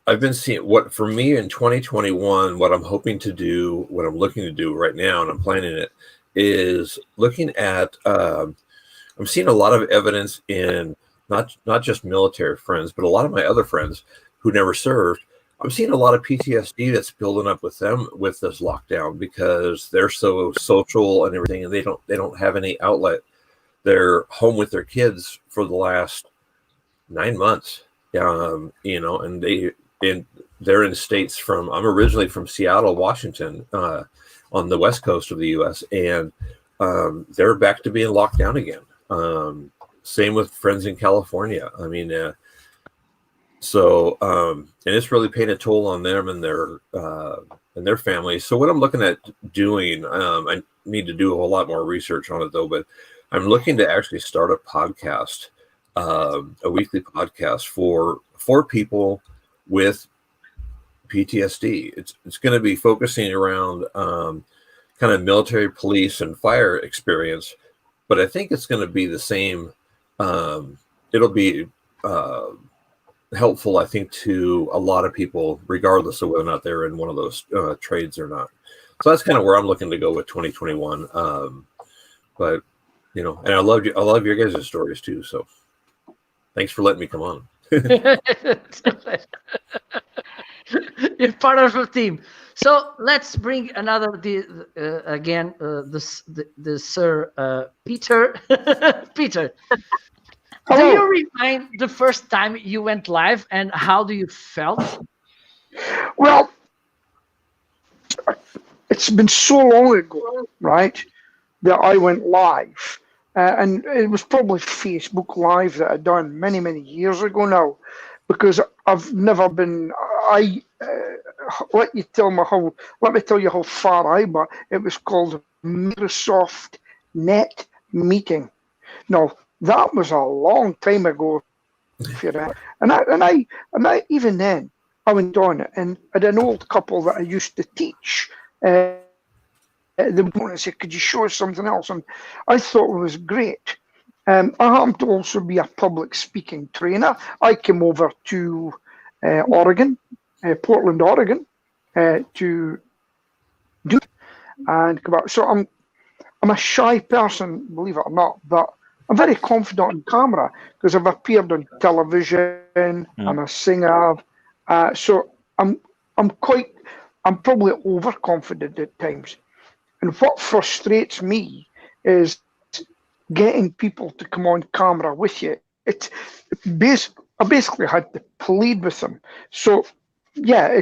I've been seeing for me in 2021, what I'm hoping to do, what I'm looking to do right now, and I'm planning it, is looking at, I'm seeing a lot of evidence in not just military friends, but a lot of my other friends who never served. I'm seeing a lot of PTSD that's building up with them with this lockdown, because they're so social and everything, and they don't have any outlet. They're home with their kids for the last 9 months, and they're in states I'm originally from Seattle, Washington, on the west coast of the U.S., and they're back to being locked down again. Same with friends in California. I mean, and it's really paying a toll on them and their families. So what I'm looking at doing, I need to do a whole lot more research on it though, but I'm looking to actually start a podcast, a weekly podcast for people with PTSD. It's going to be focusing around kind of military, police, and fire experience, but I think it's going to be the same. It'll be helpful, I think, to a lot of people, regardless of whether or not they're in one of those trades or not. So that's kind of where I'm looking to go with 2021. But and I love your guys' stories too. So thanks for letting me come on. You're part of the team. So let's bring another the Sir Peter. Peter, do you remind the first time you went live, and how do you felt? Well, it's been so long ago, right, that I went live. And it was probably Facebook Live that I'd done many, many years ago now, because I've never been, let me tell you how far I got. It was called Microsoft Net Meeting. Now, that was a long time ago. And I even then, I went on it, and I had an old couple that I used to teach. They wanted to say, could you show us something else? And I thought it was great. I happen to also be a public speaking trainer. I came over to Oregon, Portland, Oregon, to do and come out. So I'm a shy person, believe it or not, but I'm very confident on camera because I've appeared on television. I'm a singer, so I'm probably overconfident at times. And what frustrates me is getting people to come on camera with you. I basically had to plead with them. So yeah,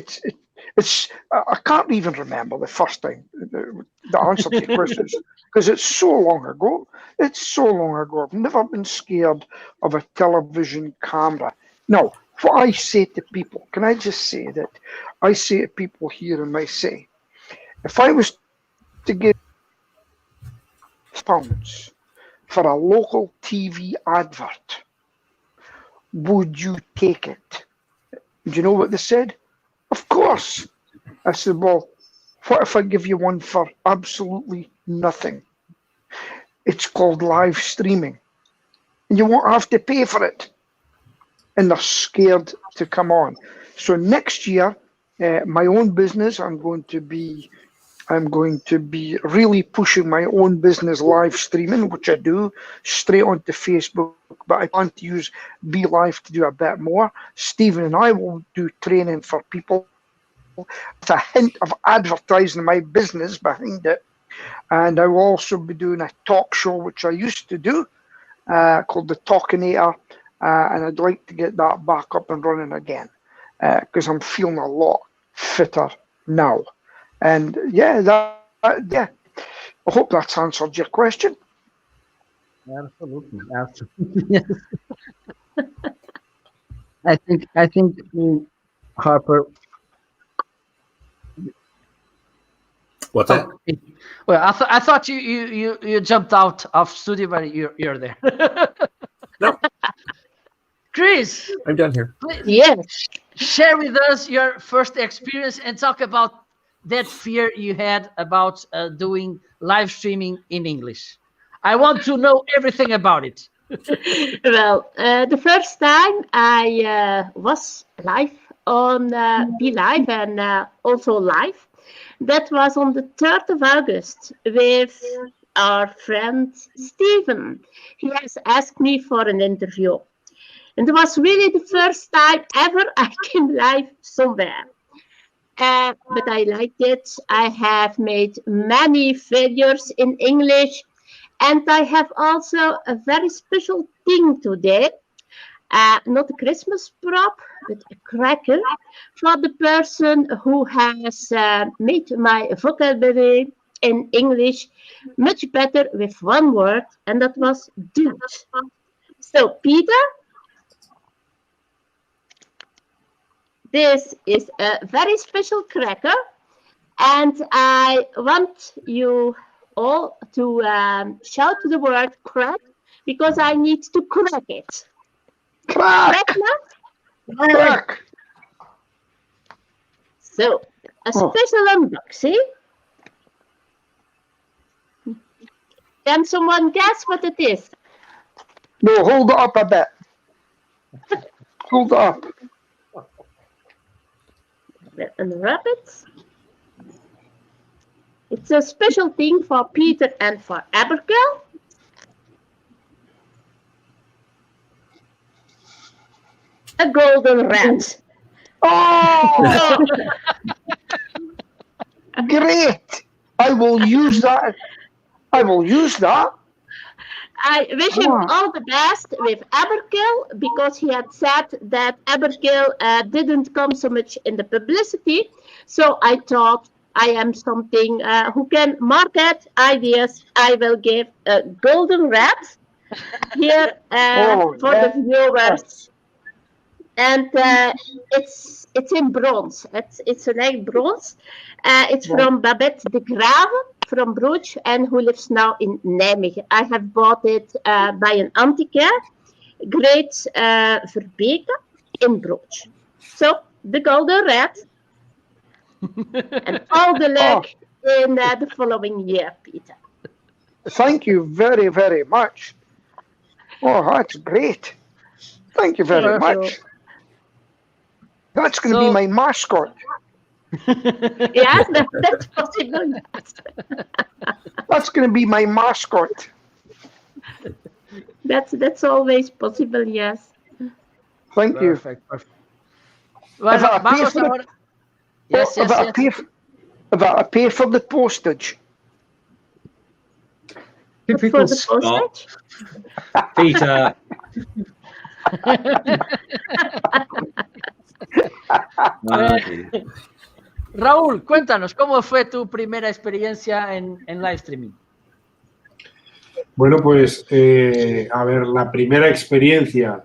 I can't even remember the first time the answer to your questions because it's so long ago. It's so long ago. I've never been scared of a television camera. Now, what I say to people, can I just say that I say to people here in my city, if I was to give £1 for a local TV advert, would you take it? Do you know what they said? Of course. I said, well, what if I give you one for absolutely nothing? It's called live streaming. And you won't have to pay for it. And they're scared to come on. So next year, my own business, I'm going to be really pushing my own business live streaming, which I do straight onto Facebook, but I plan to use BeLive to do a bit more. Stephen and I will do training for people with a hint of advertising my business behind it. And I will also be doing a talk show, which I used to do, called The Talkinator, and I'd like to get that back up and running again, because I'm feeling a lot fitter now. And yeah, I hope that's answered your question. Absolutely. Yes. I think Harper. What's that? Well, I thought you jumped out of studio, but you're there. No. Chris, I'm done here. Please, Yes. share with us your first experience and talk about that fear you had about doing live streaming in English. I want to know everything about it. Well, the first time I was live on BeLive and also live, that was on the 3rd of August with our friend Stephen. He has asked me for an interview. And it was really the first time ever I came live somewhere. But I liked it. I have made many videos in English. And I have also a very special thing today. Not a Christmas prop, but a cracker for the person who has made my vocabulary in English much better with one word, and that was dude. So, Peter, this is a very special cracker, and I want you all to shout the word crack, because I need to crack it. Crack! Crack! So, a special unboxing. Can someone guess what it is? No, hold it up a bit. Hold it up. Unwrap it. It's a special thing for Peter and for Abigail. A golden rat. Oh! Great! I will use that. I will use that. I wish him all the best with Abigail, because he had said that Abigail didn't come so much in the publicity. So I thought I am something who can market ideas. I will give a golden rat here for the viewers. And it's in bronze. It's an egg bronze. It's from Babette de Grave from Bruges, and who lives now in Nijmegen. I have bought it by an antiquaire, Great Verbeke in Bruges. So the golden rat, and all the luck in the following year, Peter. Thank you very, very much. Oh, that's great. Thank you very much. That's going to be my mascot. Yes, that's possible. Yes. That's going to be my mascot. That's always possible. Yes. Thank you. Perfect. Perfect. If Bueno, I pay vamos for the- ahora. Yes, if yes, I yes. pay for the postage. Typical For the Scot. postage? Peter. Raúl, cuéntanos, ¿cómo fue tu primera experiencia en live streaming? Bueno, pues, a ver, la primera experiencia,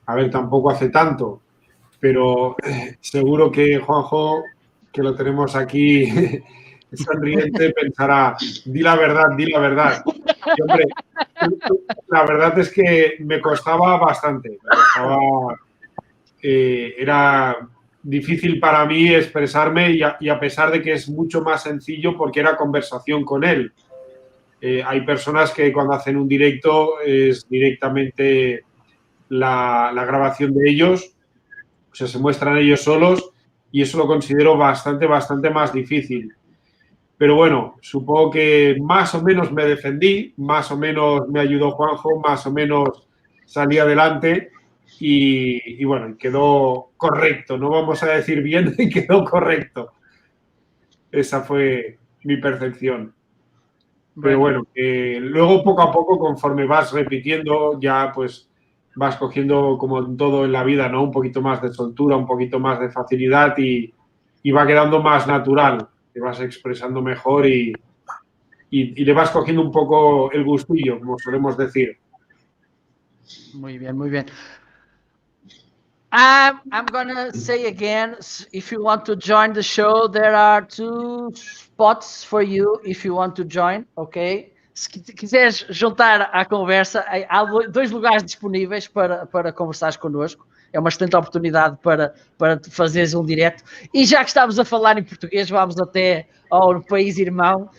a ver, tampoco hace tanto, pero seguro que Juanjo, que lo tenemos aquí sonriente, pensará, di la verdad, di la verdad. Y, hombre, la verdad es que me costaba bastante, era difícil para mí expresarme y a pesar de que es mucho más sencillo porque era conversación con él. Hay personas que cuando hacen un directo es directamente la grabación de ellos, o sea, se muestran ellos solos y eso lo considero bastante más difícil. Pero bueno, supongo que más o menos me defendí, más o menos me ayudó Juanjo, más o menos salí adelante y bueno, quedó correcto. No vamos a decir bien, quedó correcto. Esa fue mi percepción. Pero bueno, luego poco a poco, conforme vas repitiendo, ya pues vas cogiendo, como en todo en la vida, ¿no? Un poquito más de soltura, un poquito más de facilidad y va quedando más natural. Te vas expresando mejor y le vas cogiendo un poco el gustillo, como solemos decir. Muy bien, muy bien. I'm gonna say again, if you want to join the show, there are 2 spots for you if you want to join, ok? Se quiseres juntar à conversa, há 2 lugares disponíveis para conversares connosco. É uma excelente oportunidade para fazeres um direto. E já que estamos a falar em português, vamos até ao país irmão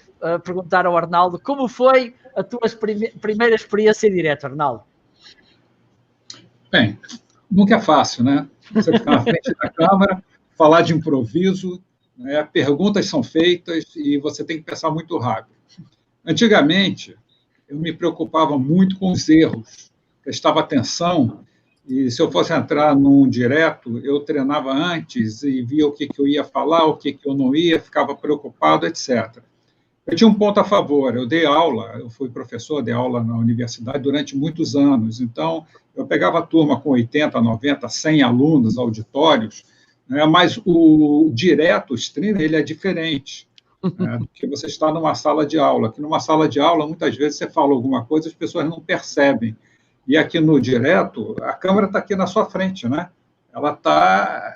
perguntar ao Arnaldo como foi a tua primeira experiência em direto, Arnaldo. Bem, nunca é fácil, né? Você ficar na frente da câmera, falar de improviso, né? Perguntas são feitas e você tem que pensar muito rápido. Antigamente, eu me preocupava muito com os erros, prestava atenção, e se eu fosse entrar num direto, eu treinava antes e via o que eu ia falar, o que eu não ia, ficava preocupado, etc. Eu tinha um ponto a favor, eu dei aula, eu fui professor, dei aula na universidade durante muitos anos, então eu pegava a turma com 80, 90, 100 alunos, auditórios, né, mas o direto, o stream, ele é diferente, né, do que você está numa sala de aula. Aqui numa sala de aula, muitas vezes você fala alguma coisa, as pessoas não percebem. E aqui no direto, a câmera está aqui na sua frente, né? Ela está,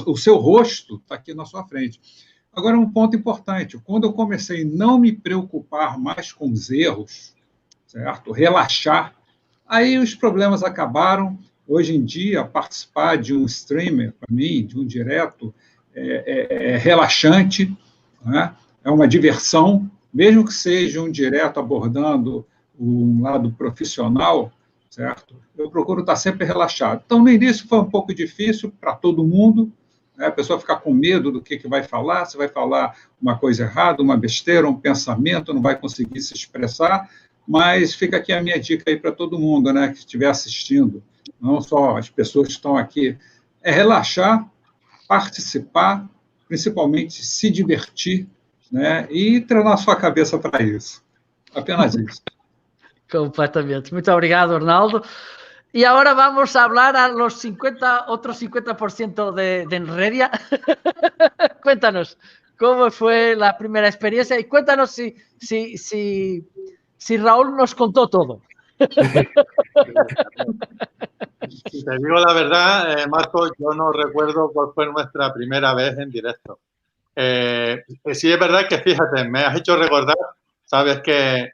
o seu rosto está aqui na sua frente. Agora, um ponto importante, quando eu comecei a não me preocupar mais com os erros, certo? Relaxar, aí os problemas acabaram. Hoje em dia, participar de um streamer, para mim, de um direto, é relaxante, né? É uma diversão, mesmo que seja um direto abordando um lado profissional, certo? Eu procuro estar sempre relaxado. Então, no início foi um pouco difícil para todo mundo, né? A pessoa fica com medo do que vai falar, se vai falar uma coisa errada, uma besteira, um pensamento, não vai conseguir se expressar, mas fica aqui a minha dica aí para todo mundo, né, que estiver assistindo, não só as pessoas que estão aqui, é relaxar, participar, principalmente se divertir, né, e treinar a sua cabeça para isso. Apenas isso. Completamente. Muito obrigado, Arnaldo. Y ahora vamos a hablar a los otros 50% de Enredia. Cuéntanos, ¿cómo fue la primera experiencia? Y cuéntanos si Raúl nos contó todo. Si te digo la verdad, Marco, yo no recuerdo cuál fue nuestra primera vez en directo. Sí es verdad que, fíjate, me has hecho recordar, sabes que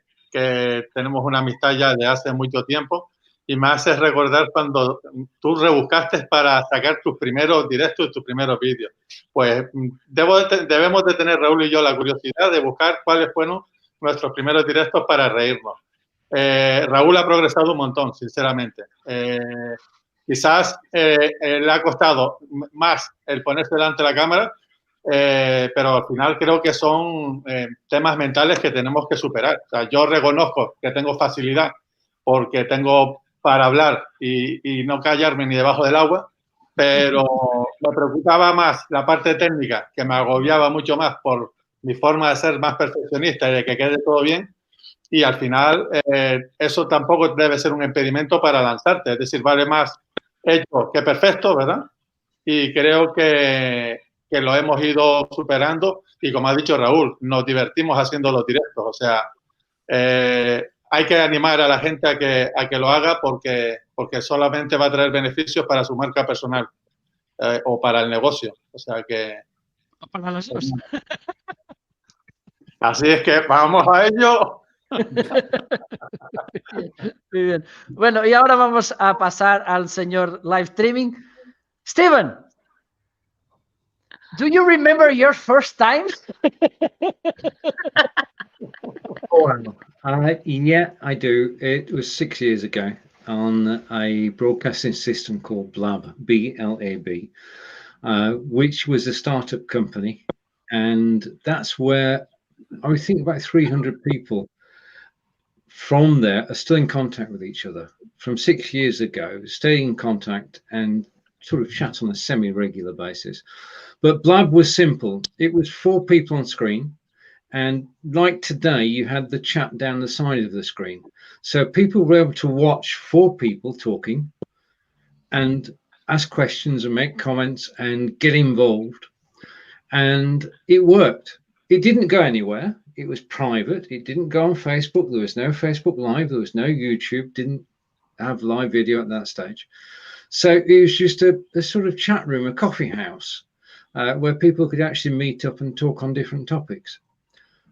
tenemos una amistad ya de hace mucho tiempo, y me haces recordar cuando tú rebuscaste para sacar tus primeros directos y tus primeros vídeos. Pues debemos de tener, Raúl y yo, la curiosidad de buscar cuáles fueron nuestros primeros directos para reírnos. Raúl ha progresado un montón, sinceramente. Quizás le ha costado más el ponerse delante de la cámara, pero al final creo que son temas mentales que tenemos que superar. O sea, yo reconozco que tengo facilidad porque tengo para hablar y no callarme ni debajo del agua, pero me preocupaba más la parte técnica, que me agobiaba mucho más por mi forma de ser más perfeccionista y de que quede todo bien. Y al final eso tampoco debe ser un impedimento para lanzarte. Es decir, vale más hecho que perfecto, ¿verdad? Y creo que lo hemos ido superando. Y como ha dicho Raúl, nos divertimos haciendo los directos. O sea, hay que animar a la gente a que lo haga porque solamente va a traer beneficios para su marca personal o para el negocio. O sea que... Para los dos. Así es que vamos a ello. Muy bien. Bueno, y ahora vamos a pasar al señor live streaming. Steven, do you remember your first time? Yeah, I do. It was 6 years ago on a broadcasting system called Blab, B-L-A-B, which was a startup company. And that's where I would think about 300 people from there are still in contact with each other from 6 years ago, stay in contact and sort of chat on a semi-regular basis. But Blab was simple. It was 4 people on screen. And like today, you had the chat down the side of the screen. So people were able to watch 4 people talking and ask questions and make comments and get involved. And it worked. It didn't go anywhere. It was private. It didn't go on Facebook. There was no Facebook Live. There was no YouTube. Didn't have live video at that stage. So it was just a sort of chat room, a coffee house, where people could actually meet up and talk on different topics.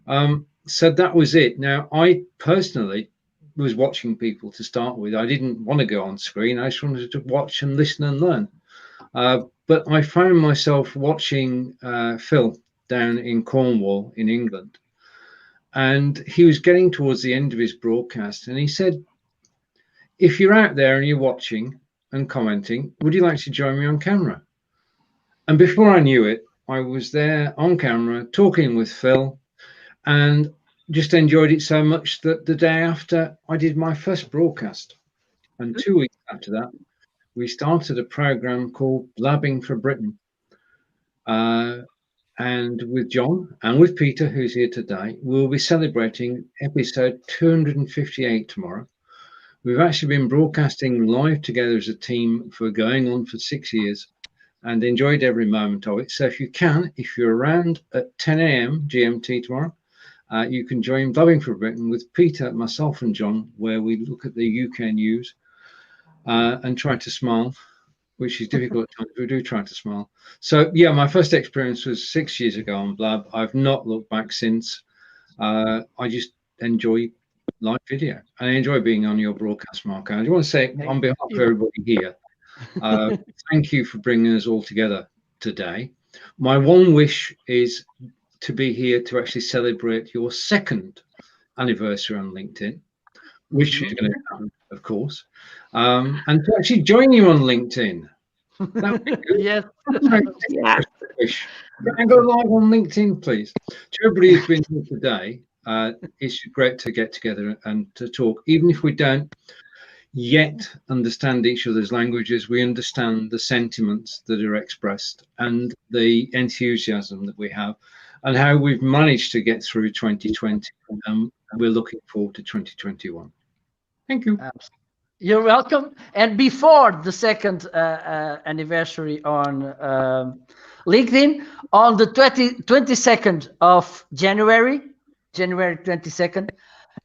So that was it. Now, I personally was watching people to start with. I didn't want to go on screen. I just wanted to watch and listen and learn. But I found myself watching Phil down in Cornwall in England. And he was getting towards the end of his broadcast. And he said, if you're out there and you're watching and commenting, would you like to join me on camera? And before I knew it, I was there on camera talking with Phil and just enjoyed it so much that the day after I did my first broadcast. And 2 weeks after that, we started a program called Blabbing for Britain. And with John and with Peter, who's here today, we'll be celebrating episode 258 tomorrow. We've actually been broadcasting live together as a team for going on for 6 years and enjoyed every moment of it. So if you can, if you're around at 10 a.m. GMT tomorrow, you can join Blabbing for Britain with Peter, myself and John, where we look at the UK news and try to smile, which is difficult at times. We do try to smile. So yeah, my first experience was 6 years ago on Blab. I've not looked back since. I just enjoy live video. I enjoy being on your broadcast, Marco. I just want to say on behalf of everybody here, thank you for bringing us all together today. My one wish is to be here to actually celebrate your 2nd anniversary on LinkedIn, which is going to happen, of course, and to actually join you on LinkedIn. That would be good. Yes. And go live on LinkedIn, please. To everybody who's been here today, it's great to get together and to talk. Even if we don't yet understand each other's languages, we understand the sentiments that are expressed and the enthusiasm that we have and how we've managed to get through 2020. We're looking forward to 2021. Thank you. You're welcome. And before the 2nd anniversary on LinkedIn, on the 22nd of January 22nd,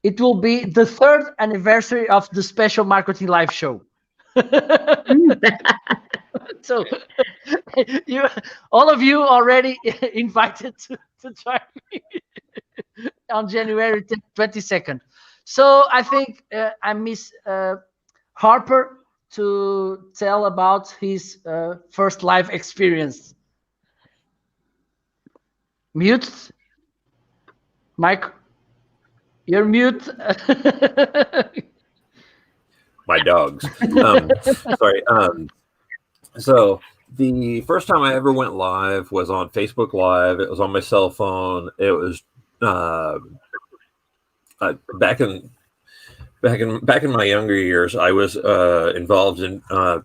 it will be the 3rd anniversary of the Special Marketing Live show. So all of you already invited to join me on January 22nd. So I think I miss Harper to tell about his first live experience. Mute. Mike, you're mute. my dogs. Sorry. So the first time I ever went live was on Facebook Live. It was on my cell phone. It was back in my younger years. I was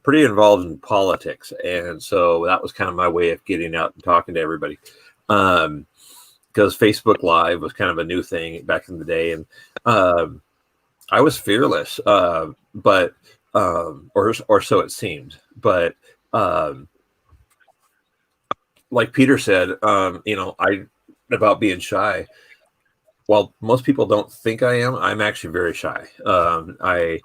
pretty involved in politics, and so that was kind of my way of getting out and talking to everybody. Because Facebook Live was kind of a new thing back in the day, and I was fearless, but or so it seemed. But like Peter said, about being shy. While most people don't think I am, I'm actually very shy. But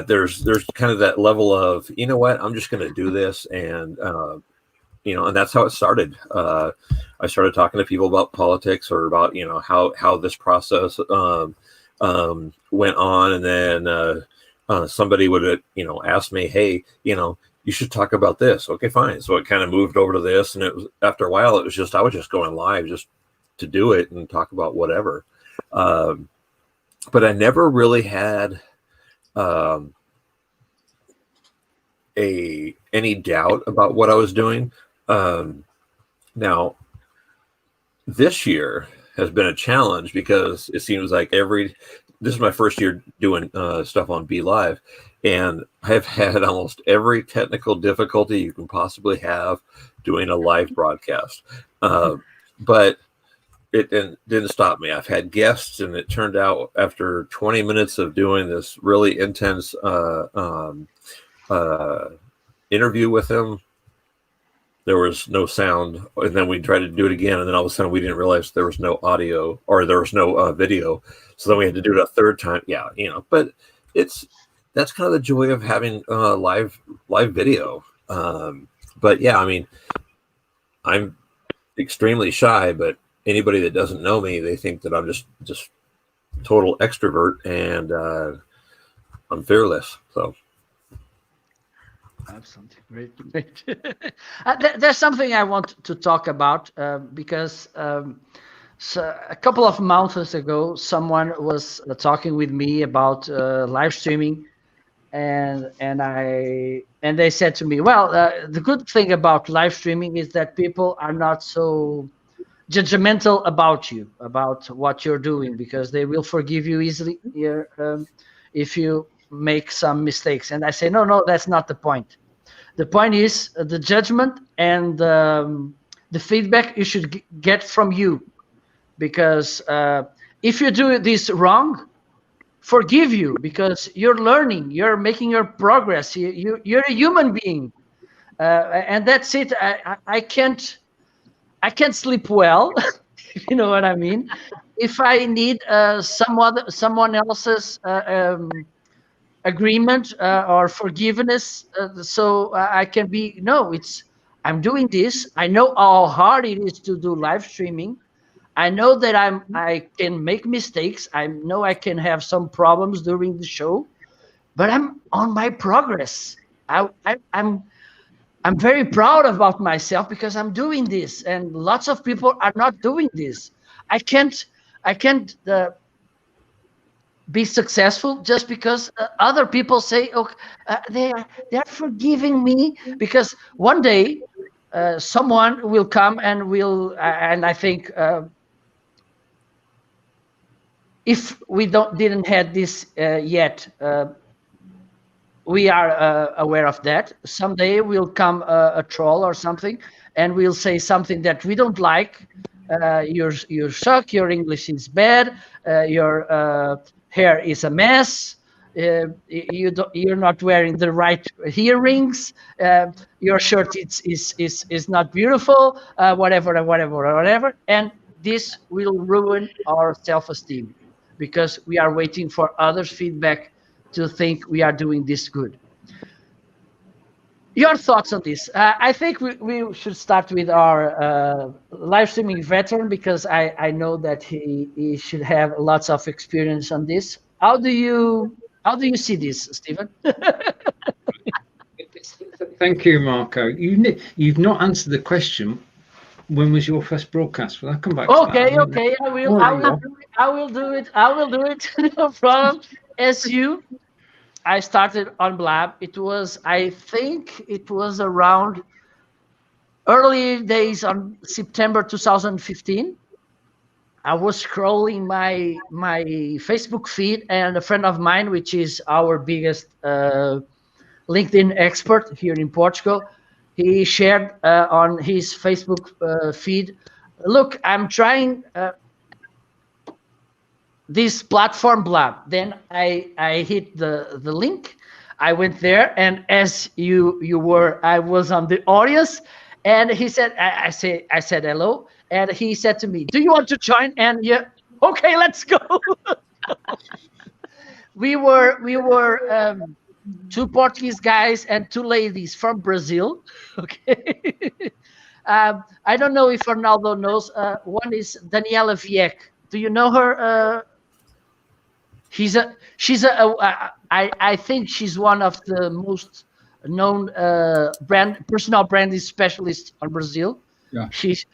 there's kind of that level of, you know what, I'm just going to do this, and and that's how it started. I started talking to people about politics, or about how this process went on, and then somebody would ask me, hey, you should talk about this. Okay, fine. So it kind of moved over to this, and it was, after a while, I was just going live just to do it and talk about whatever. But I never really had any doubt about what I was doing. Now, this year has been a challenge because it seems like this is my first year doing stuff on BeLive, and I've had almost every technical difficulty you can possibly have doing a live broadcast. But it didn't stop me. I've had guests, and it turned out after 20 minutes of doing this really intense interview with them, there was no sound. And then we tried to do it again, and then all of a sudden we didn't realize there was no audio, or there was no video. So then we had to do it a third time. Yeah, but that's kind of the joy of having live video. But yeah, I mean, I'm extremely shy, but anybody that doesn't know me, they think that I'm just total extrovert, and I'm fearless. So absolutely great. There's something I want to talk about because so a couple of months ago, someone was talking with me about live streaming, and they said to me, well, the good thing about live streaming is that people are not so judgmental about you, about what you're doing, because they will forgive you easily if you make some mistakes. And I say, no, that's not the point. The point is the judgment and the feedback you should get from you, because if you do this wrong, forgive you, because you're learning, you're making your progress, you're a human being, and that's it. I can't sleep well, you know what I mean, if I need someone else's agreement or forgiveness, so I can be, I'm doing this. I know how hard it is to do live streaming. I know that I can make mistakes. I know I can have some problems during the show, but I'm on my progress. I'm very proud about myself because I'm doing this, and lots of people are not doing this. I can't be successful just because other people say, they're forgiving me, because one day someone will come and and I think if we didn't have this yet, we are aware of that. Someday will come a troll or something, and we'll say something that we don't like. You suck. Your English is bad. Your hair is a mess. You're not wearing the right earrings. Your shirt is not beautiful. Whatever. And this will ruin our self-esteem, because we are waiting for others' feedback to think we are doing this good. Your thoughts on this? I think we should start with our live streaming veteran, because I know that he should have lots of experience on this. How do you see this, Stephen? Thank you, Marco. You've not answered the question. When was your first broadcast? Will I come back to that? Okay. I will do it. No problem. I started on Blab, I think it was around early days on September 2015. I was scrolling my Facebook feed, and a friend of mine, which is our biggest LinkedIn expert here in Portugal, he shared on his Facebook feed, look, I'm trying this platform Blab. Then I hit the link. I went there, and as you were, I was on the audience, and he said, I said hello, and he said to me, do you want to join? And yeah, okay, let's go. we were two Portuguese guys and two ladies from Brazil. Okay. I don't know if Arnaldo knows. One is Daniela Vieck. Do you know her? I think she's one of the most known personal branding specialists in Brazil. Yeah. She's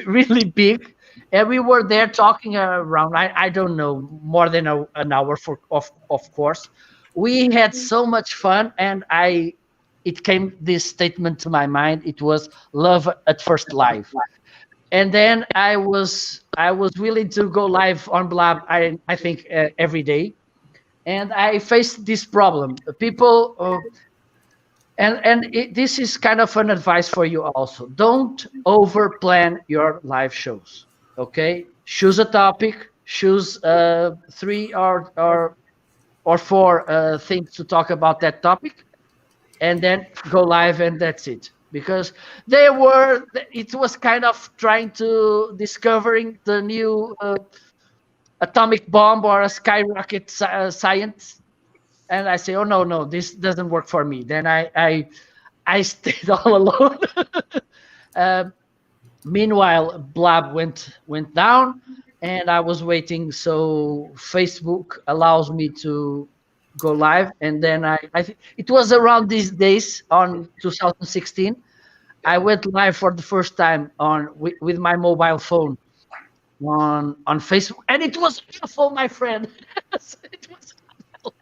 really big, and we were there talking around. I don't know, more than an hour of course. We had so much fun, and it came this statement to my mind. It was love at first live. And then I was willing to go live on Blab, I think every day. And I faced this problem. People, this is kind of an advice for you also. Don't over-plan your live shows, okay? Choose a topic, choose 3 or 4 things to talk about that topic, and then go live, and that's it. Because it was kind of trying to discovering the new atomic bomb or a skyrocket science, and I say, oh no, this doesn't work for me. Then I stayed all alone. Meanwhile, Blab went down, and I was waiting. So Facebook allows me to go live, and then I think it was around these days on 2016. I went live for the first time with my mobile phone on Facebook, and it was awful, my friend. It was awful.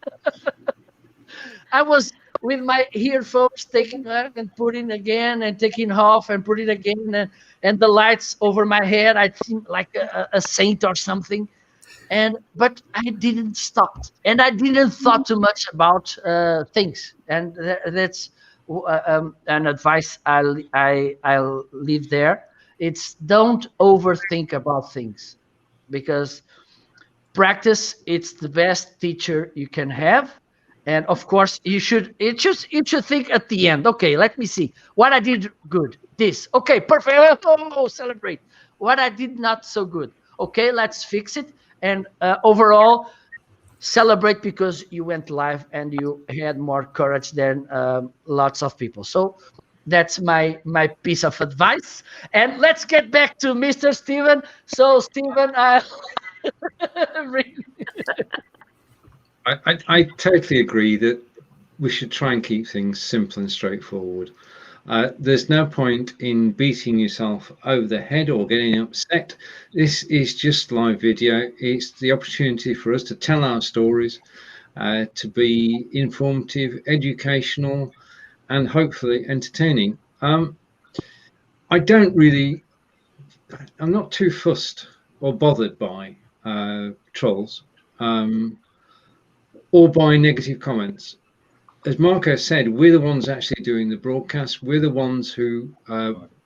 I was with my earphones taking off and putting again, and taking off and putting again, and the lights over my head. I seemed like a saint or something. But I didn't stop, and I didn't thought too much about things, and that's an advice I'll leave there. It's don't overthink about things, because practice, it's the best teacher you can have. And of course, you should think at the end. Okay, let me see what I did good. This, okay, perfect. Oh, celebrate. What I did not so good. Okay, let's fix it. And overall, celebrate, because you went live and you had more courage than lots of people. So that's my piece of advice. And let's get back to Mr. Steven. So Steven, I totally agree that we should try and keep things simple and straightforward. There's no point in beating yourself over the head or getting upset. This is just live video. It's the opportunity for us to tell our stories, to be informative, educational, and hopefully entertaining. I'm not too fussed or bothered by trolls or by negative comments. As Marco said, we're the ones actually doing the broadcast. We're the ones who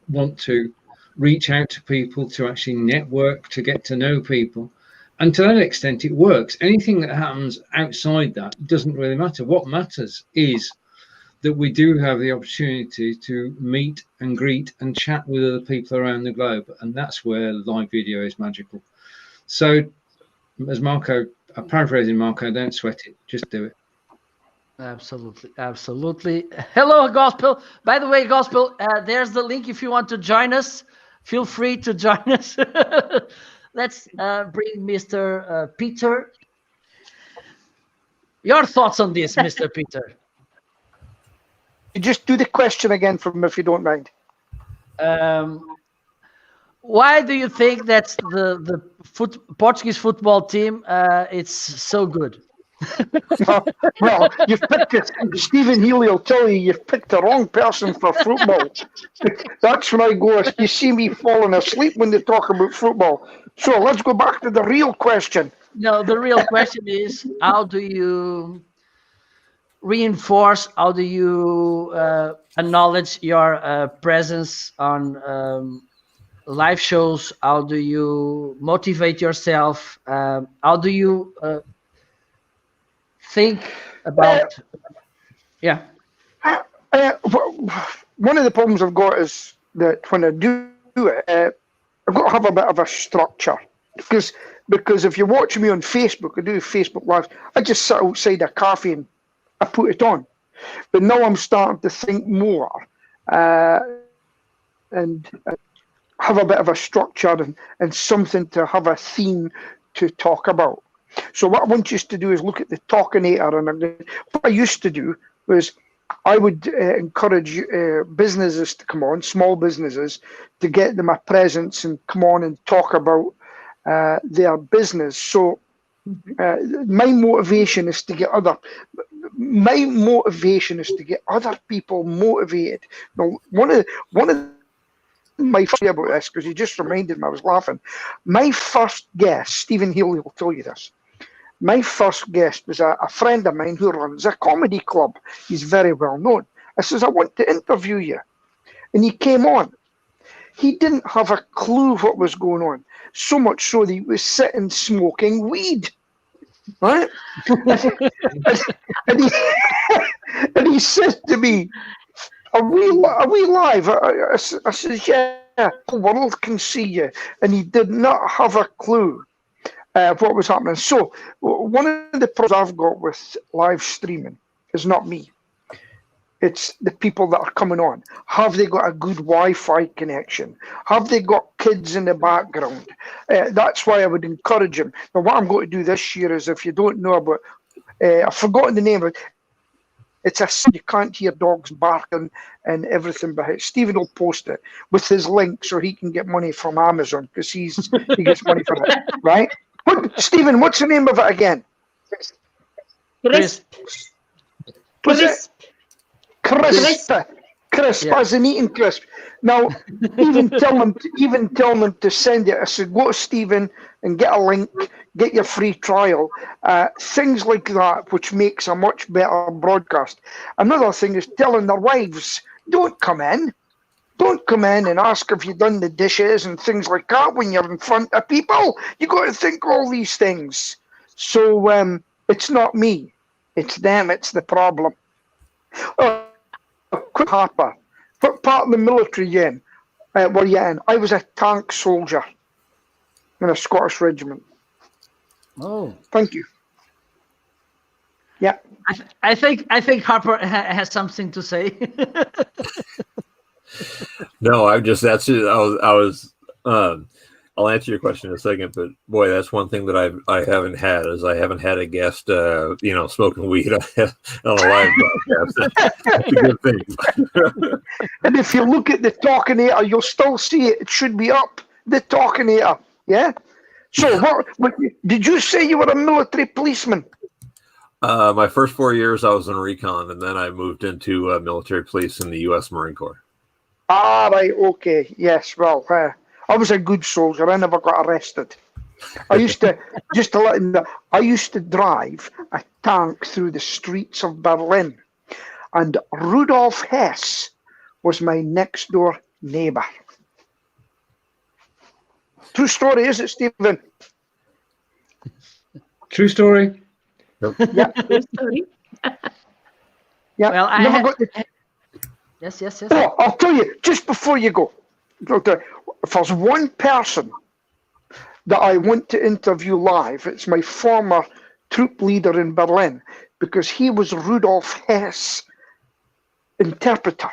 want to reach out to people, to actually network, to get to know people. And to that extent, it works. Anything that happens outside that doesn't really matter. What matters is that we do have the opportunity to meet and greet and chat with other people around the globe. And that's where live video is magical. So as Marco, paraphrasing Marco, don't sweat it, just do it. Absolutely. Hello, Gospel. By the way, Gospel, there's the link. If you want to join us, feel free to join us. Let's bring Mr. Peter. Your thoughts on this, Mr. Peter? Just do the question again for me, if you don't mind. Why do you think that the Portuguese football team it's so good? Well, you've picked it. Stephen Healy will tell you you've picked the wrong person for football. That's when I go, you see me falling asleep when they talk about football. So let's go back to the real question. No, the real question is, how do you reinforce, how do you acknowledge your presence on live shows? How do you motivate yourself? How do you think about, one of the problems I've got is that when I do it, I've got to have a bit of a structure, because if you watch me on Facebook, I do Facebook Live, I just sit outside a cafe and I put it on. But now I'm starting to think more and have a bit of a structure and something to have a theme to talk about. So what I want you to do is look at the Talkinator, and what I used to do was I would encourage businesses to come on, small businesses, to get them a presence and come on and talk about their business. So my motivation is to get other people motivated. Now, one of my first about this, because you just reminded me, I was laughing. My first guest, Stephen Healy will tell you this. My first guest was a friend of mine who runs a comedy club. He's very well known. I says, I want to interview you. And he came on. He didn't have a clue what was going on. So much so that he was sitting smoking weed. Right? and he said to me, Are we live? I says, yeah, the world can see you. And he did not have a clue what was happening. So one of the problems I've got with live streaming is not me. It's the people that are coming on. Have they got a good Wi-Fi connection? Have they got kids in the background? That's why I would encourage them. Now, what I'm going to do this year is, if you don't know about, I've forgotten the name of it. It's a, you can't hear dogs barking and everything, but Stephen will post it with his link so he can get money from Amazon, because he gets money from it, right? Stephen, what's the name of it again? Crisp. Crisp, as in eating crisp. Now, even tell them to send it. I said, go to Stephen and get a link, get your free trial. Things like that, which makes a much better broadcast. Another thing is telling their wives, don't come in and ask if you've done the dishes and things like that when you're in front of people. You got to think all these things. So it's not me, it's them, it's the problem. Quick Harper, what part of the military were you in? I was a tank soldier in a Scottish regiment. Oh, thank you. Yeah, I think Harper has something to say. No, I'll answer your question in a second, but boy, that's one thing that I haven't had a guest, smoking weed on a live broadcast. That's a good thing. And if you look at the Talkinator, you'll still see it. It should be up. The Talkinator, yeah. So, what did you say? You were a military policeman? My first 4 years, I was in recon, and then I moved into military police in the U.S. Marine Corps. Ah, right. Okay. Yes. Well. I was a good soldier. I never got arrested. I used to, just to let you know, I used to drive a tank through the streets of Berlin, and Rudolf Hess was my next door neighbor. True story, is it, Stephen? True story. Yeah. True story. Yeah. Well, yes. Oh, I'll tell you, just before you go, if there's one person that I want to interview live, it's my former troop leader in Berlin, because he was Rudolf Hess' interpreter.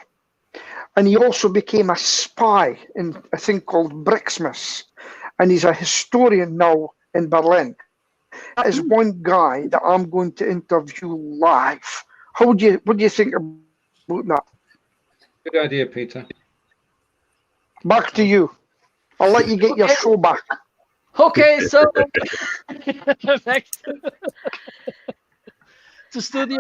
And he also became a spy in a thing called Brixmas. And he's a historian now in Berlin. That is one guy that I'm going to interview live. What do you think about that? Good idea, Peter. Back to you. I'll let you get your show back. Okay, so to studio.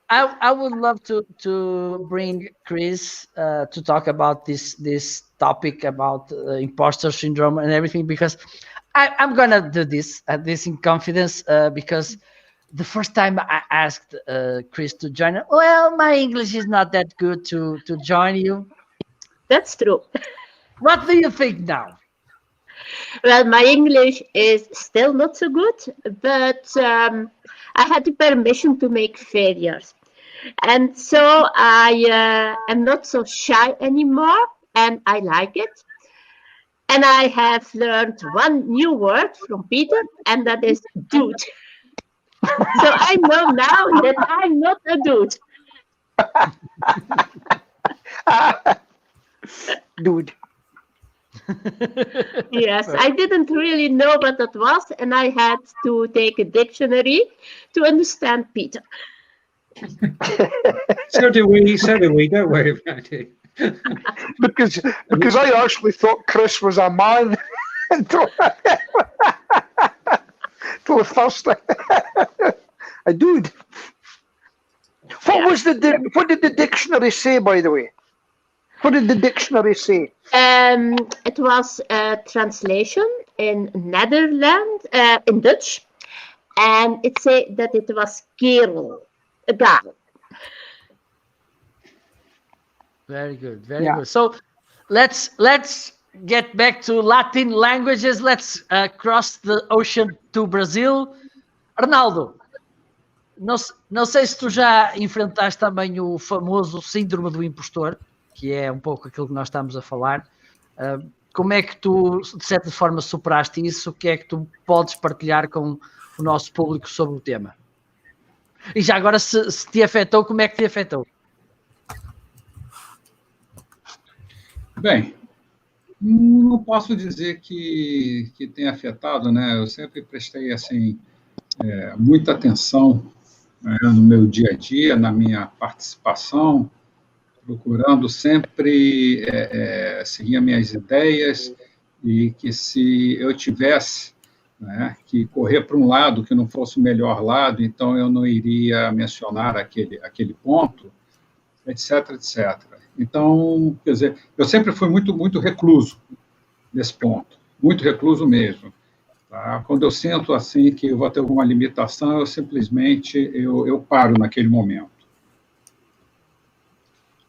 I would love to bring Chris to talk about this topic about imposter syndrome and everything, because I'm gonna do this in confidence, because the first time I asked Chris to join, well, my English is not that good to join you. That's true. What do you think now? Well, my English is still not so good, but I had the permission to make failures. And so I am not so shy anymore, and I like it. And I have learned one new word from Peter, and that is dude. So I know now that I'm not a dude. Dude. Yes, I didn't really know what that was, and I had to take a dictionary to understand Peter. So do we, don't worry about it. because I actually thought Chris was a man until the first a dude. What did the dictionary say, by the way? What did the dictionary say? It was a translation in Netherlands, in Dutch, and it said that it was kerel, a guy. Very good, very good. So let's get back to Latin languages. Let's cross the ocean to Brazil. Arnaldo, não sei se tu já enfrentaste também o famoso síndrome do impostor, que é um pouco aquilo que nós estamos a falar. Como é que tu, de certa forma, superaste isso? O que é que tu podes partilhar com o nosso público sobre o tema? E já agora, se te afetou, como é que te afetou? Bem, não posso dizer que tenha afetado, né? Eu sempre prestei, assim, muita atenção, né, no meu dia a dia, na minha participação, procurando sempre seguir as minhas ideias, e que se eu tivesse, né, que correr para um lado que não fosse o melhor lado, então eu não iria mencionar aquele ponto, etc, etc. Então, quer dizer, eu sempre fui muito recluso nesse ponto, muito recluso mesmo. Tá? Quando eu sinto assim que eu vou ter alguma limitação, eu simplesmente eu paro naquele momento.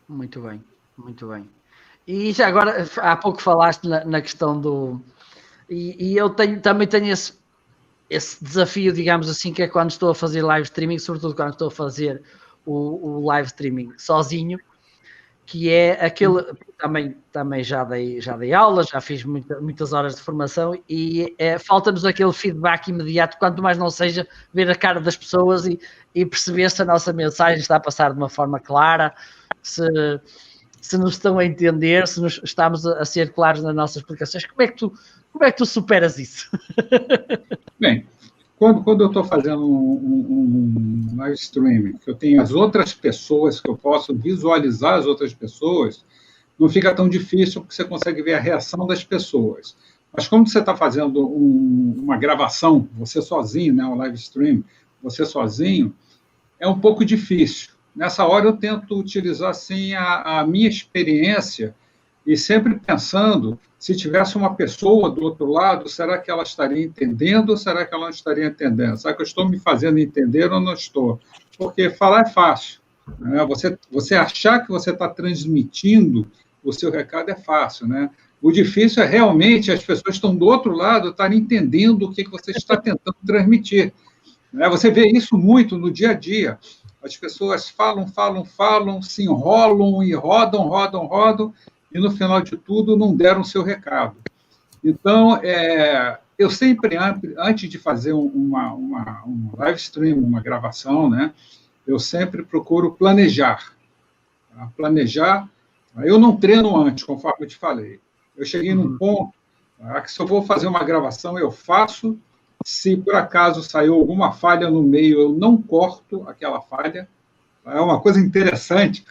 Muito bem, muito bem. E já agora, há pouco falaste na questão do... E eu também tenho esse desafio, digamos assim, que é quando estou a fazer live streaming, sobretudo quando estou a fazer o live streaming sozinho, que é aquele... Também já dei aulas, já fiz muitas horas de formação, e falta-nos aquele feedback imediato, quanto mais não seja ver a cara das pessoas e perceber se a nossa mensagem está a passar de uma forma clara, se nos estão a entender, se estamos a ser claros nas nossas explicações. Como é que tu superas isso? Bem, quando eu estou fazendo um live streaming, que eu tenho as outras pessoas, que eu posso visualizar as outras pessoas, não fica tão difícil, porque você consegue ver a reação das pessoas. Mas como você está fazendo uma gravação, você sozinho, né, um live stream, você sozinho, é um pouco difícil. Nessa hora eu tento utilizar, assim, a minha experiência, e sempre pensando, se tivesse uma pessoa do outro lado, será que ela estaria entendendo ou será que ela não estaria entendendo? Será que eu estou me fazendo entender ou não estou? Porque falar é fácil, né? Você achar que você está transmitindo o seu recado é fácil, né? O difícil é realmente as pessoas que estão do outro lado estarem entendendo o que você está tentando transmitir, né? Você vê isso muito no dia a dia. As pessoas falam, se enrolam e rodam, e no final de tudo não deram o seu recado. Então, eu sempre, antes de fazer um live stream, uma gravação, né, eu sempre procuro planejar. Tá? Planejar, eu não treino antes, conforme eu te falei. Eu cheguei num ponto, tá, que se eu vou fazer uma gravação, eu faço. Se por acaso saiu alguma falha no meio, eu não corto aquela falha. É uma coisa interessante,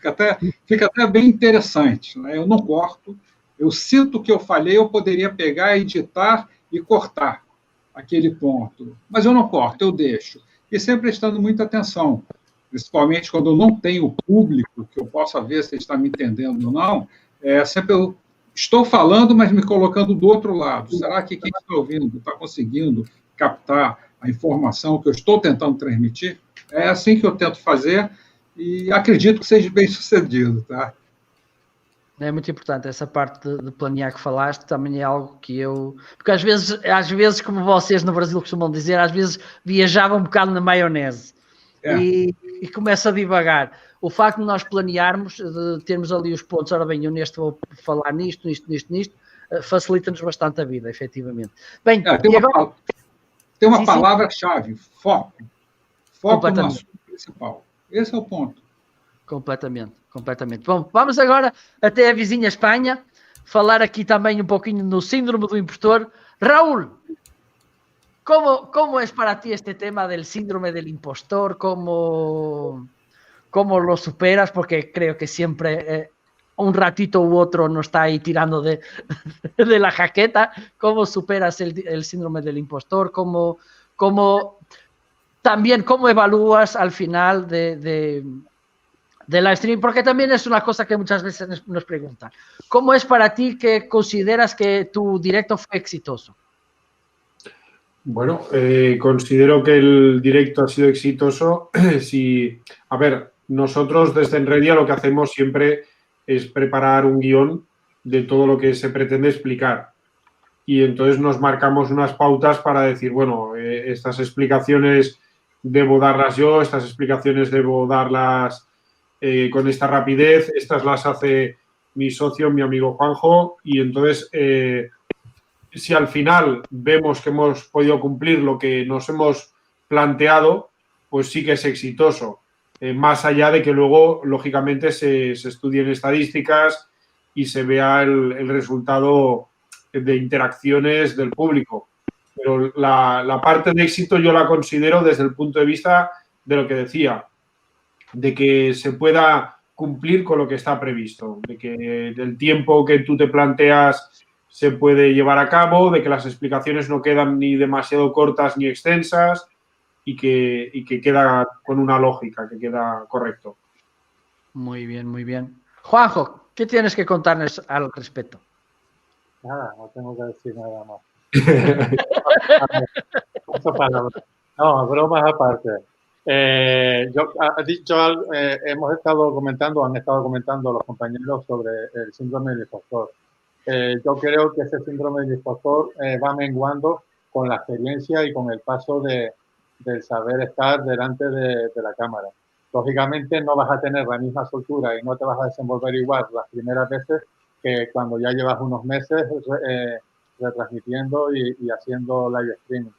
fica até bem interessante, né? Eu não corto, eu sinto que eu falhei, eu poderia pegar, editar e cortar aquele ponto. Mas eu não corto, eu deixo. e sempre prestando muita atenção, principalmente quando eu não tenho público, que eu possa ver se ele está me entendendo ou não, sempre eu estou falando, mas me colocando do outro lado. Será que quem está ouvindo está conseguindo captar a informação que eu estou tentando transmitir? É assim que eu tento fazer e acredito que seja bem sucedido, tá? É muito importante essa parte de planear que falaste, também é algo que eu... Porque às vezes, como vocês no Brasil costumam dizer, às vezes viajava um bocado na maionese e começa a divagar. O facto de nós planearmos, de termos ali os pontos, ora bem, eu neste vou falar nisto, facilita-nos bastante a vida, efetivamente. Bem, tem uma palavra-chave, foco. Foco no assunto principal. Esse é o ponto. Completamente. Bom, vamos agora até a vizinha Espanha, falar aqui também um pouquinho no síndrome do impostor. Raúl, ¿cómo es para ti este tema del síndrome del impostor? ¿Cómo lo superas? Porque creo que siempre un ratito u otro no está ahí tirando de la jaqueta. ¿Cómo superas el síndrome del impostor? ¿Cómo evalúas al final de live streaming? Porque también es una cosa que muchas veces nos preguntan. ¿Cómo es para ti que consideras que tu directo fue exitoso? Bueno, considero que el directo ha sido exitoso. A ver, nosotros desde Enredia lo que hacemos siempre es preparar un guión de todo lo que se pretende explicar. Y entonces nos marcamos unas pautas para decir, bueno, estas explicaciones debo darlas yo, estas explicaciones debo darlas con esta rapidez, estas las hace mi socio, mi amigo Juanjo, y entonces si al final vemos que hemos podido cumplir lo que nos hemos planteado, pues sí que es exitoso, más allá de que luego, lógicamente, se estudien estadísticas y se vea el resultado de interacciones del público. Pero la parte de éxito yo la considero desde el punto de vista de lo que decía, de que se pueda cumplir con lo que está previsto, de que el tiempo que tú te planteas se puede llevar a cabo, de que las explicaciones no quedan ni demasiado cortas ni extensas y que queda con una lógica, que queda correcto. Muy bien, muy bien. Juanjo, ¿qué tienes que contarnos al respecto? Nada, no tengo que decir nada más. No, bromas aparte. Hemos estado comentando, han estado comentando los compañeros sobre el síndrome del impostor. Yo creo que ese síndrome del impostor va menguando con la experiencia y con el paso del saber estar delante de la cámara. Lógicamente no vas a tener la misma soltura y no te vas a desenvolver igual las primeras veces que cuando ya llevas unos meses retransmitiendo y haciendo live streaming.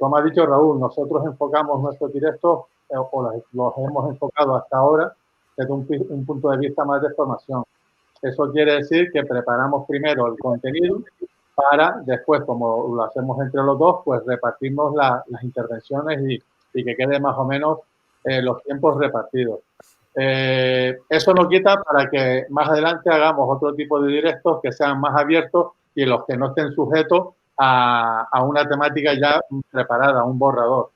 Como ha dicho Raúl, nosotros enfocamos nuestros directos, o los hemos enfocado hasta ahora desde un punto de vista más de formación. Eso quiere decir que preparamos primero el contenido para después, como lo hacemos entre los dos, pues repartimos las intervenciones y que quede más o menos los tiempos repartidos. Eso no quita para que más adelante hagamos otro tipo de directos que sean más abiertos y en los que no estén sujetos a una temática ya preparada, un borrador.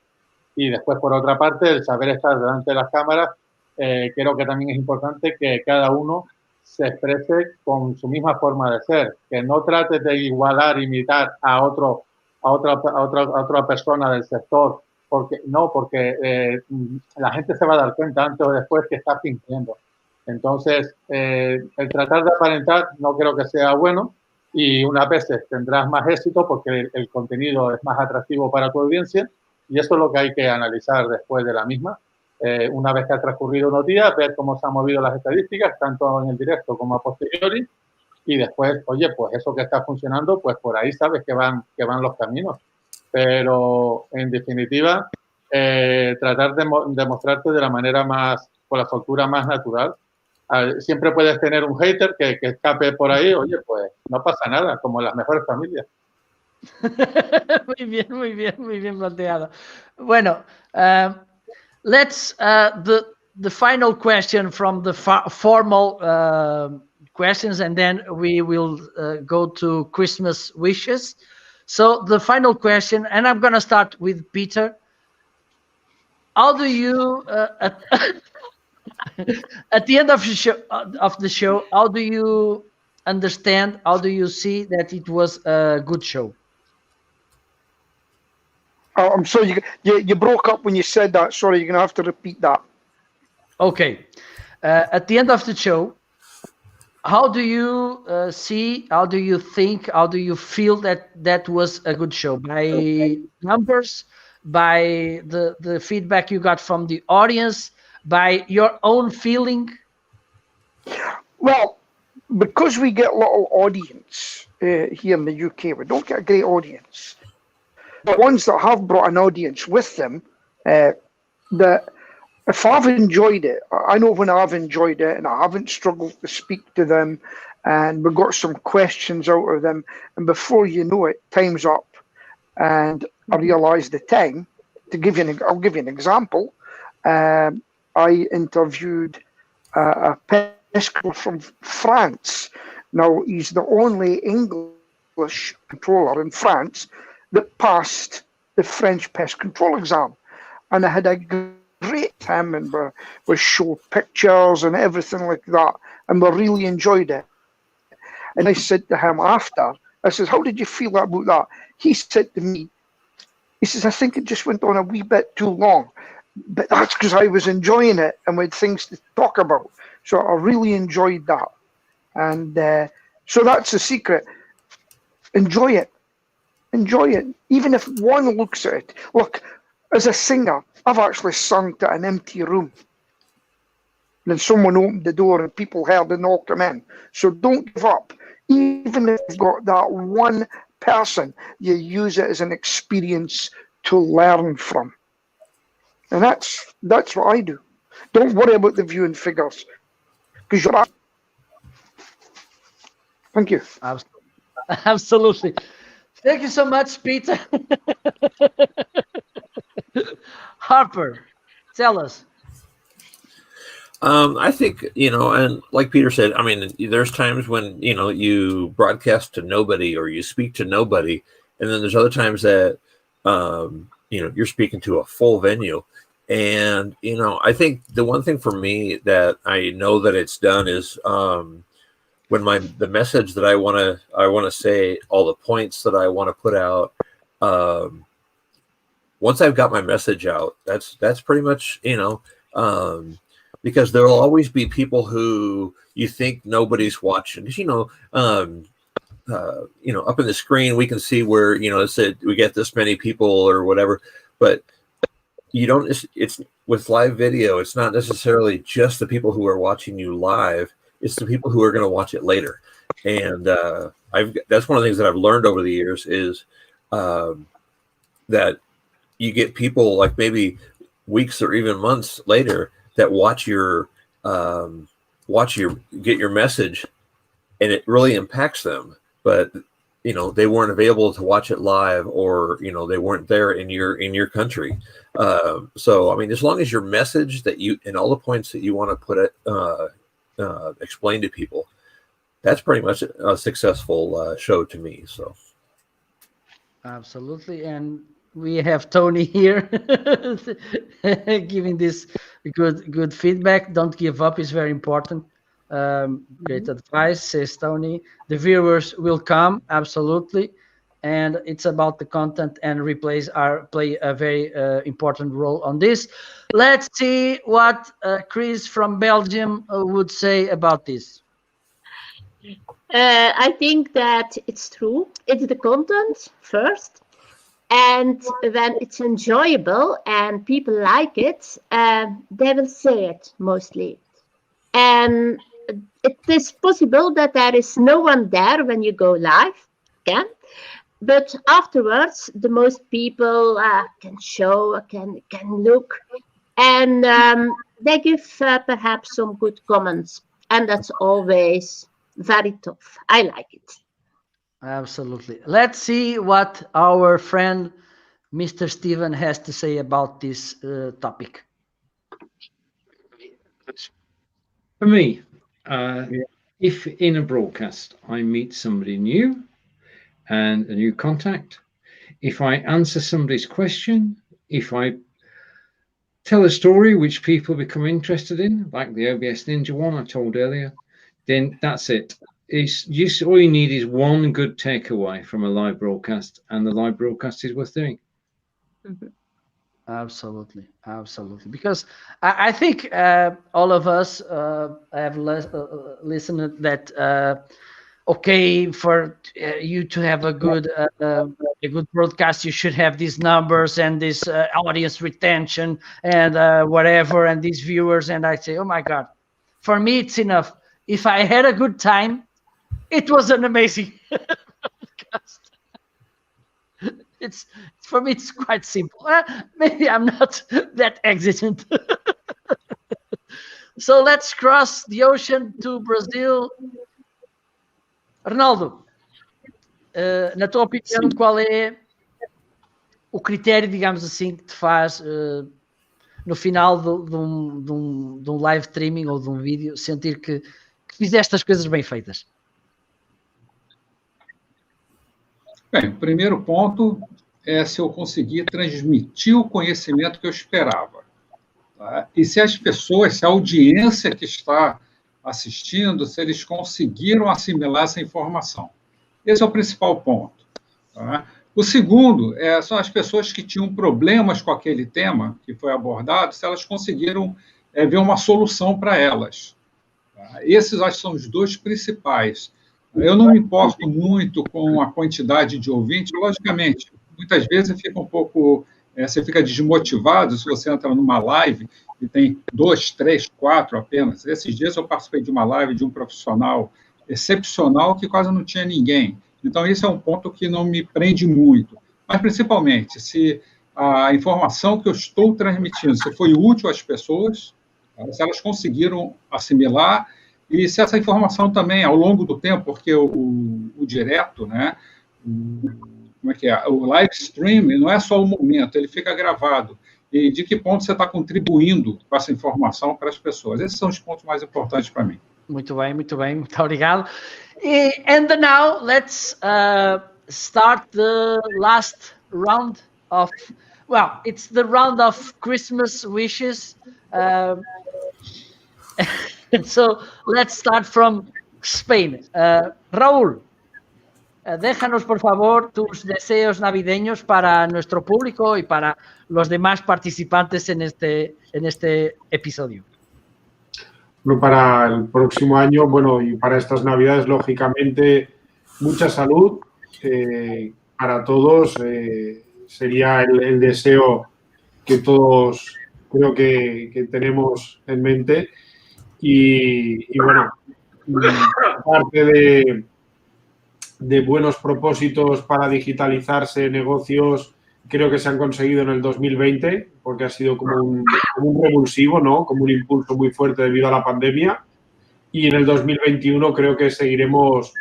Y después, por otra parte, el saber estar delante de las cámaras, creo que también es importante que cada uno se exprese con su misma forma de ser, que no trate de igualar, imitar a otra persona del sector, porque la gente se va a dar cuenta antes o después que está fingiendo. Entonces, el tratar de aparentar no creo que sea bueno, y unas veces tendrás más éxito porque el contenido es más atractivo para tu audiencia, y eso es lo que hay que analizar después de la misma. Una vez que ha transcurrido unos días, ver cómo se han movido las estadísticas, tanto en el directo como a posteriori, y después, oye, pues eso que está funcionando, pues por ahí sabes que van los caminos. Pero, en definitiva, tratar de mostrarte de la manera más, con la soltura más natural. Siempre puedes tener un hater que escape por ahí, oye, pues no pasa nada, como en las mejores familias. Muy bien planteado. Bueno, let's the final question from the formal questions, and then we will go to Christmas wishes. So the final question, and I'm going to start with Peter. how do you at the end of the show, how do you understand? How do you see that it was a good show? Oh, I'm sorry, you broke up when you said that. Sorry, you're gonna have to repeat that. Okay. At the end of the show, how do you see? How do you think? How do you feel that was a good show? By numbers, by the feedback you got from the audience, by your own feeling? Well, because we get little audience here in the UK, we don't get a great audience. The ones that have brought an audience with them, that if I've enjoyed it, I know when I've enjoyed it and I haven't struggled to speak to them, and we got some questions out of them, and before you know it, time's up. And I realised the time. I'll give you an example. I interviewed a pescar from France. Now, he's the only English controller in France that passed the French pest control exam. And I had a great time, and we showed pictures and everything like that, and we really enjoyed it. And I said to him after, I said, how did you feel about that? He said to me, he says, I think it just went on a wee bit too long, but that's because I was enjoying it and we had things to talk about. So I really enjoyed that. And so that's the secret. Enjoy it. Enjoy it. Even if one looks at it. Look, as a singer, I've actually sung to an empty room. Then someone opened the door and people heard and all come in. So don't give up. Even if you've got that one person, you use it as an experience to learn from. And that's what I do. Don't worry about the viewing figures, because you're. Thank you. Absolutely. Thank you so much, Peter. Harper, tell us. I think, and like Peter said, I mean, there's times when, you broadcast to nobody or you speak to nobody. And then there's other times that, you're speaking to a full venue. And, I think the one thing for me that I know that it's done is when the message that I want to say, all the points that I want to put out, once I've got my message out, that's pretty much, because there will always be people who you think nobody's watching. Up in the screen, we can see where, it said we get this many people or whatever, but it's with live video, it's not necessarily just the people who are watching you live, it's the people who are going to watch it later. And that's one of the things that I've learned over the years is that you get people like maybe weeks or even months later that get your message, and it really impacts them. But they weren't available to watch it live, or they weren't there in your country. So I mean, as long as your message and all the points that you want to put it explain to people, that's pretty much a successful show to me. So absolutely. And we have Tony here giving this good feedback. Don't give up is very important. Great advice, says Tony. The viewers will come, absolutely. And it's about the content, and replays play a very important role on this. Let's see what Chris from Belgium would say about this. I think that it's true. It's the content first. And when it's enjoyable and people like it, they will say it mostly. And it is possible that there is no one there when you go live, again. But afterwards, the most people can look, and they give perhaps some good comments. And that's always very tough. I like it. Absolutely. Let's see what our friend Mr. Steven has to say about this topic. For me, if in a broadcast I meet somebody new and a new contact, if I answer somebody's question, if I tell a story which people become interested in, like the OBS Ninja one I told earlier, then that's it. It's just all you need is one good takeaway from a live broadcast, and the live broadcast is worth doing. Mhm. Absolutely, absolutely. Because I think all of us have listened that okay, for you to have a good broadcast, you should have these numbers and this audience retention and whatever, and these viewers. And I say, oh my God, for me it's enough. If I had a good time, it was an amazing podcast. It's for me, it's quite simple. Maybe I'm not that exigent. So let's cross the ocean to Brazil. Arnaldo, na tua opinião, qual é o critério, digamos assim, que te faz no final de um live streaming ou de um vídeo sentir que fizeste as coisas bem feitas? Bem, o primeiro ponto é se eu conseguir transmitir o conhecimento que eu esperava. Tá? E se as pessoas, se a audiência que está assistindo, se eles conseguiram assimilar essa informação. Esse é o principal ponto. Tá? O segundo são as pessoas que tinham problemas com aquele tema que foi abordado, se elas conseguiram ver uma solução para elas. Tá? Esses, acho que são os dois principais. Eu não me importo muito com a quantidade de ouvintes, logicamente. Muitas vezes fica um pouco, você fica desmotivado se você entra numa live e tem 2, 3, 4 apenas. Esses dias eu participei de uma live de um profissional excepcional que quase não tinha ninguém. Então, esse é um ponto que não me prende muito. Mas, principalmente, se a informação que eu estou transmitindo, se foi útil às pessoas, se elas conseguiram assimilar, e se essa informação também, ao longo do tempo, porque o direto, né, o live stream não é só o momento, ele fica gravado. E de que ponto você está contribuindo com essa informação para as pessoas? Esses são os pontos mais importantes para mim. Muito bem, muito bem. Muito obrigado. And now let's start the last round of, well, it's the round of Christmas wishes. So let's start from Spain. Raúl, déjanos por favor tus deseos navideños para nuestro público y para los demás participantes en este episodio. Bueno, para el próximo año, bueno, y para estas Navidades, lógicamente, mucha salud para todos. Sería el deseo que todos creo que tenemos en mente. Y bueno, aparte de buenos propósitos para digitalizarse negocios, creo que se han conseguido en el 2020, porque ha sido como un revulsivo, ¿no? Como un impulso muy fuerte debido a la pandemia. Y en el 2021 creo que seguiremos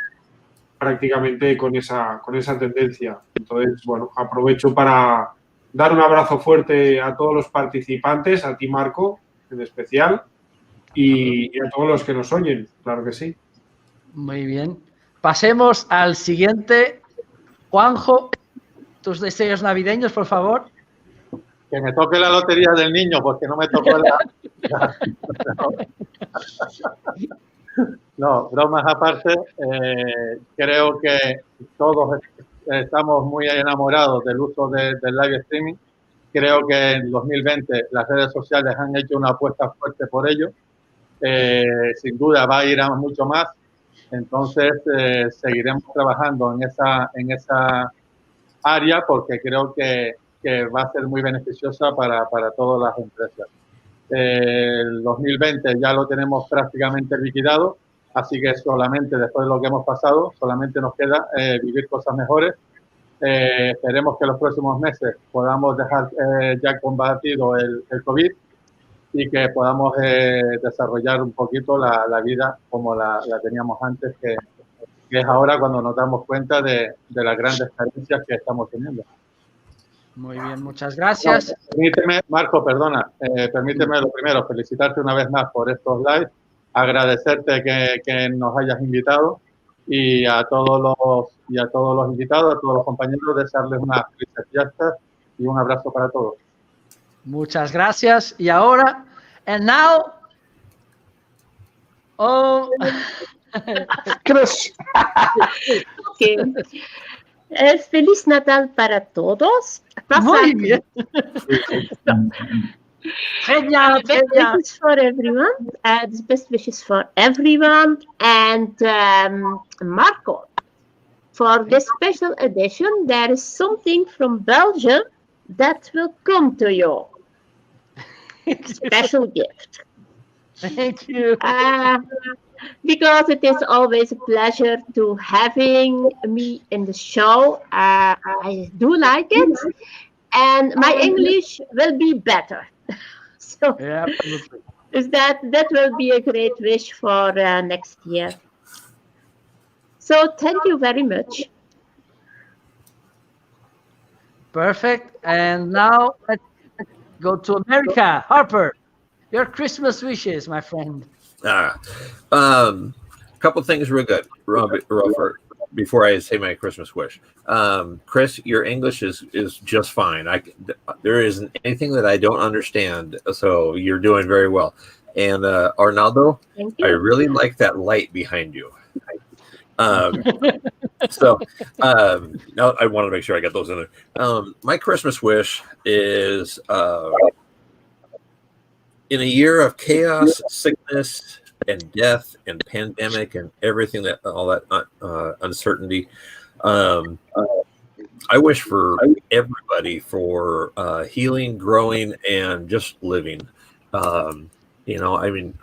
prácticamente con esa tendencia. Entonces, bueno, aprovecho para dar un abrazo fuerte a todos los participantes, a ti, Marco, en especial, y a todos los que nos oyen, claro que sí. Muy bien. Pasemos al siguiente. Juanjo, tus deseos navideños, por favor. Que me toque la lotería del niño, porque no me tocó No, bromas aparte, creo que todos estamos muy enamorados del uso del live streaming. Creo que en 2020 las redes sociales han hecho una apuesta fuerte por ello. Sin duda va a ir a mucho más. Entonces, seguiremos trabajando en esa área porque creo que va a ser muy beneficiosa para todas las empresas. El 2020 ya lo tenemos prácticamente liquidado, así que solamente después de lo que hemos pasado, solamente nos queda vivir cosas mejores. Esperemos que los próximos meses podamos dejar ya combatido el COVID y que podamos desarrollar un poquito la vida como la teníamos antes, que es ahora cuando nos damos cuenta de las grandes carencias que estamos teniendo. Muy bien, muchas gracias. Permíteme, Marco, perdona, permíteme lo primero, felicitarte una vez más por estos lives, agradecerte que nos hayas invitado y a todos los invitados, a todos los compañeros, desearles unas felices fiestas y un abrazo para todos. Muchas gracias. Y ahora, and now, oh, Chris. Okay. Feliz Natal para todos. muy bien. Genial, Best genial. wishes for everyone. The best wishes for everyone. And Marco, for this special edition, there is something from Belgium that will come to you. Special gift. Thank you. Because it is always a pleasure to having me in the show. I do like it, and my English will be better. So Yeah, absolutely. that will be a great wish for next year. So thank you very much. Perfect. And now let's go to America. Harper, your Christmas wishes, my friend. A couple things real good, Robert, before I say my Christmas wish. Chris, your English is just fine. There isn't anything that I don't understand, so you're doing very well. And Arnaldo, I really like that light behind you. So now I want to make sure I got those in there. My Christmas wish is in a year of chaos, sickness, and death, and pandemic, and everything that all that uncertainty. I wish for everybody for healing, growing, and just living. You know, I mean,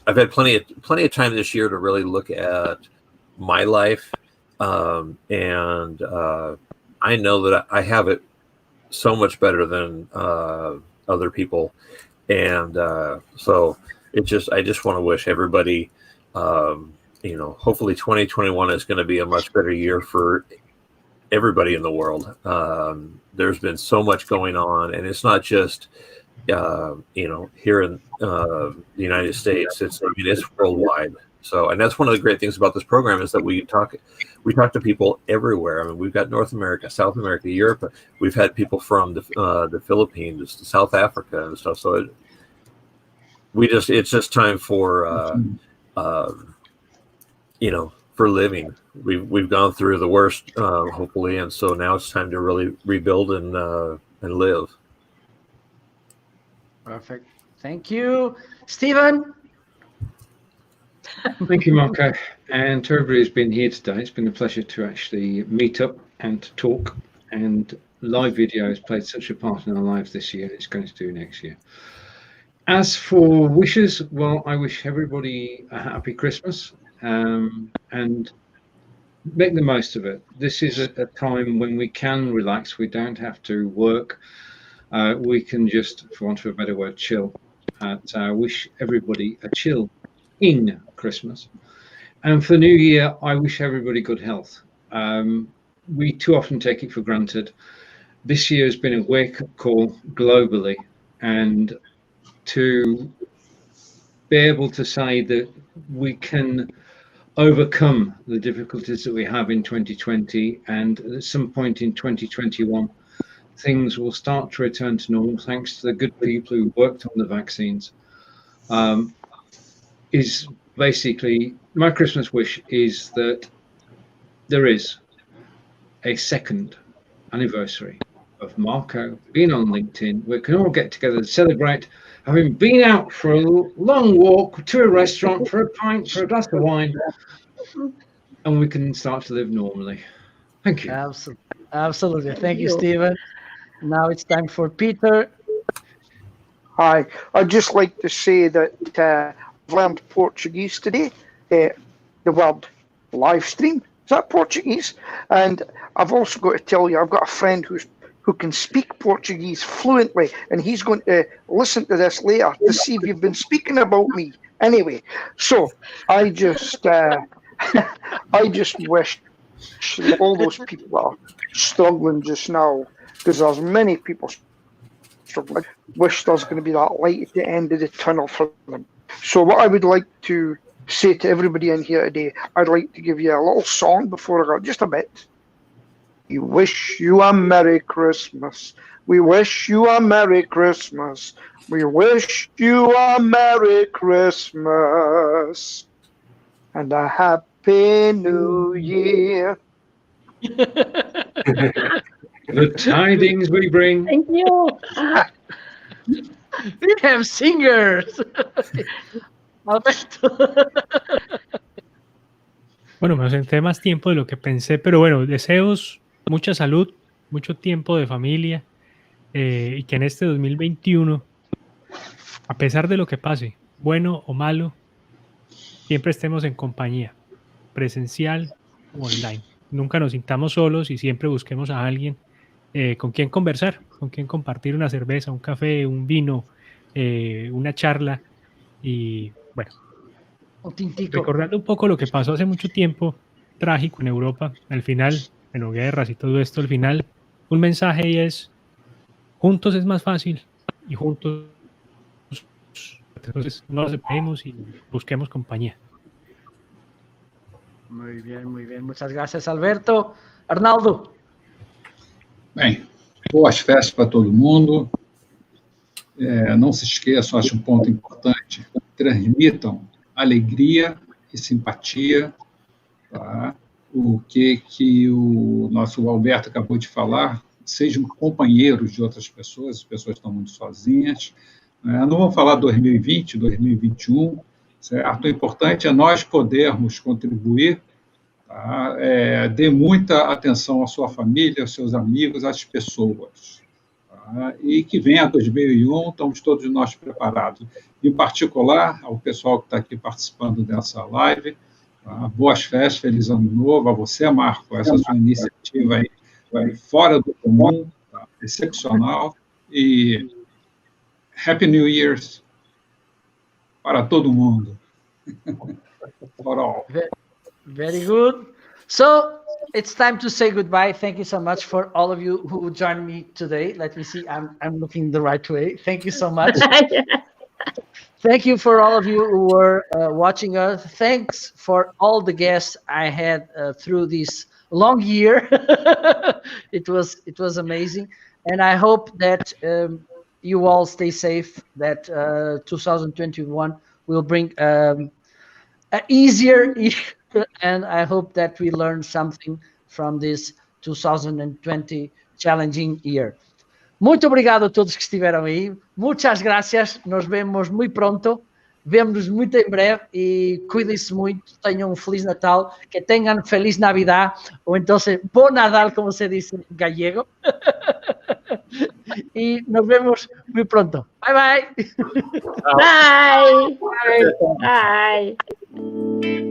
I've had plenty of time this year to really look at my life, and I know that I have it so much better than other people, and so I just want to wish everybody, you know, hopefully 2021 is going to be a much better year for everybody in the world. There's been so much going on, and it's not just you know, here in the United States. It's worldwide. So, and that's one of the great things about this program is that we talk to people everywhere. I mean, we've got North America, South America, Europe. We've had people from the Philippines, South Africa, and stuff. So it's just time for you know, for living. We've gone through the worst, hopefully, and so now it's time to really rebuild and live. Perfect. Thank you, Stephen. Thank you, Marco, and to everybody who's been here today. It's been a pleasure to actually meet up and to talk, and live video has played such a part in our lives this year, and it's going to do next year. As for wishes, well, I wish everybody a happy Christmas, and make the most of it. This is a time when we can relax. We don't have to work. We can just, for want of a better word, chill. I wish everybody a chill in Christmas. And for the new year, I wish everybody good health. We too often take it for granted. This year has been a wake-up call globally, and to be able to say that we can overcome the difficulties that we have in 2020, and at some point in 2021, things will start to return to normal thanks to the good people who worked on the vaccines. Is basically my Christmas wish is that there is a second anniversary of Marco being on LinkedIn. We can all get together to celebrate having been out for a long walk to a restaurant for a pint, for a glass of wine, and we can start to live normally. Thank you. Absolutely. Thank you, Stephen. Now it's time for Peter. Hi. I'd just like to say that I've learned Portuguese today. The word live stream, is that Portuguese? And I've also got to tell you, I've got a friend who can speak Portuguese fluently, and he's going to listen to this later to see if you've been speaking about me. Anyway, so I just wish that all those people that are struggling just now, because there's many people struggling, wish there's going to be that light at the end of the tunnel for them. So what I would like to say to everybody in here today, I'd like to give you a little song before I go, just a bit. wish you a Merry Christmas. We wish you a Merry Christmas. We wish you a Merry Christmas and a Happy New Year. The tidings we bring. Thank you. We have singers. Alberto. Bueno, me ausenté más tiempo de lo que pensé, pero bueno, deseos, mucha salud, mucho tiempo de familia y que en este 2021, a pesar de lo que pase, bueno o malo, siempre estemos en compañía, presencial o online. Nunca nos sintamos solos y siempre busquemos a alguien con quien conversar, con quien compartir una cerveza, un café, un vino, una charla y bueno, recordando un poco lo que pasó hace mucho tiempo, trágico en Europa, al final, bueno, guerras y todo esto, al final un mensaje y es, juntos es más fácil y juntos, entonces no nos separemos y busquemos compañía. Muy bien, muchas gracias, Alberto. Arnaldo. Bem, boas festas para todo mundo. Não se esqueçam, acho um ponto importante, transmitam alegria e simpatia, tá? O que o nosso Alberto acabou de falar, sejam companheiros de outras pessoas, as pessoas estão muito sozinhas. Não vamos falar 2020, 2021, certo? O importante é nós podermos contribuir, tá? Dê muita atenção à sua família, aos seus amigos, às pessoas. Tá? E que venha 2001, estamos todos nós preparados. Em particular, ao pessoal que está aqui participando dessa live, tá? Boas festas, feliz ano novo, a você, Marco, essa sua iniciativa aí, fora do comum, tá? Excepcional, e Happy New Year's para todo mundo. For all. Very good. So it's time to say goodbye. Thank you so much for all of you who joined me today. Let me see. I'm looking the right way. Thank you so much. Thank you for all of you who were watching us. Thanks for all the guests I had through this long year. It was amazing, and I hope that you all stay safe. That 2021 will bring an easier year, and I hope that we learn something from this 2020 challenging year. Muito obrigado a todos que estiveram aí. Muitas gracias. Nos vemos muito pronto. Vemo-nos muito em breve e cuidem-se muito. Tenham um Feliz Natal. Que tenham Feliz Navidad. Ou então, Bom Nadal, como se diz em gallego. E nos vemos muito pronto. Bye, bye. Bye. Bye. Bye.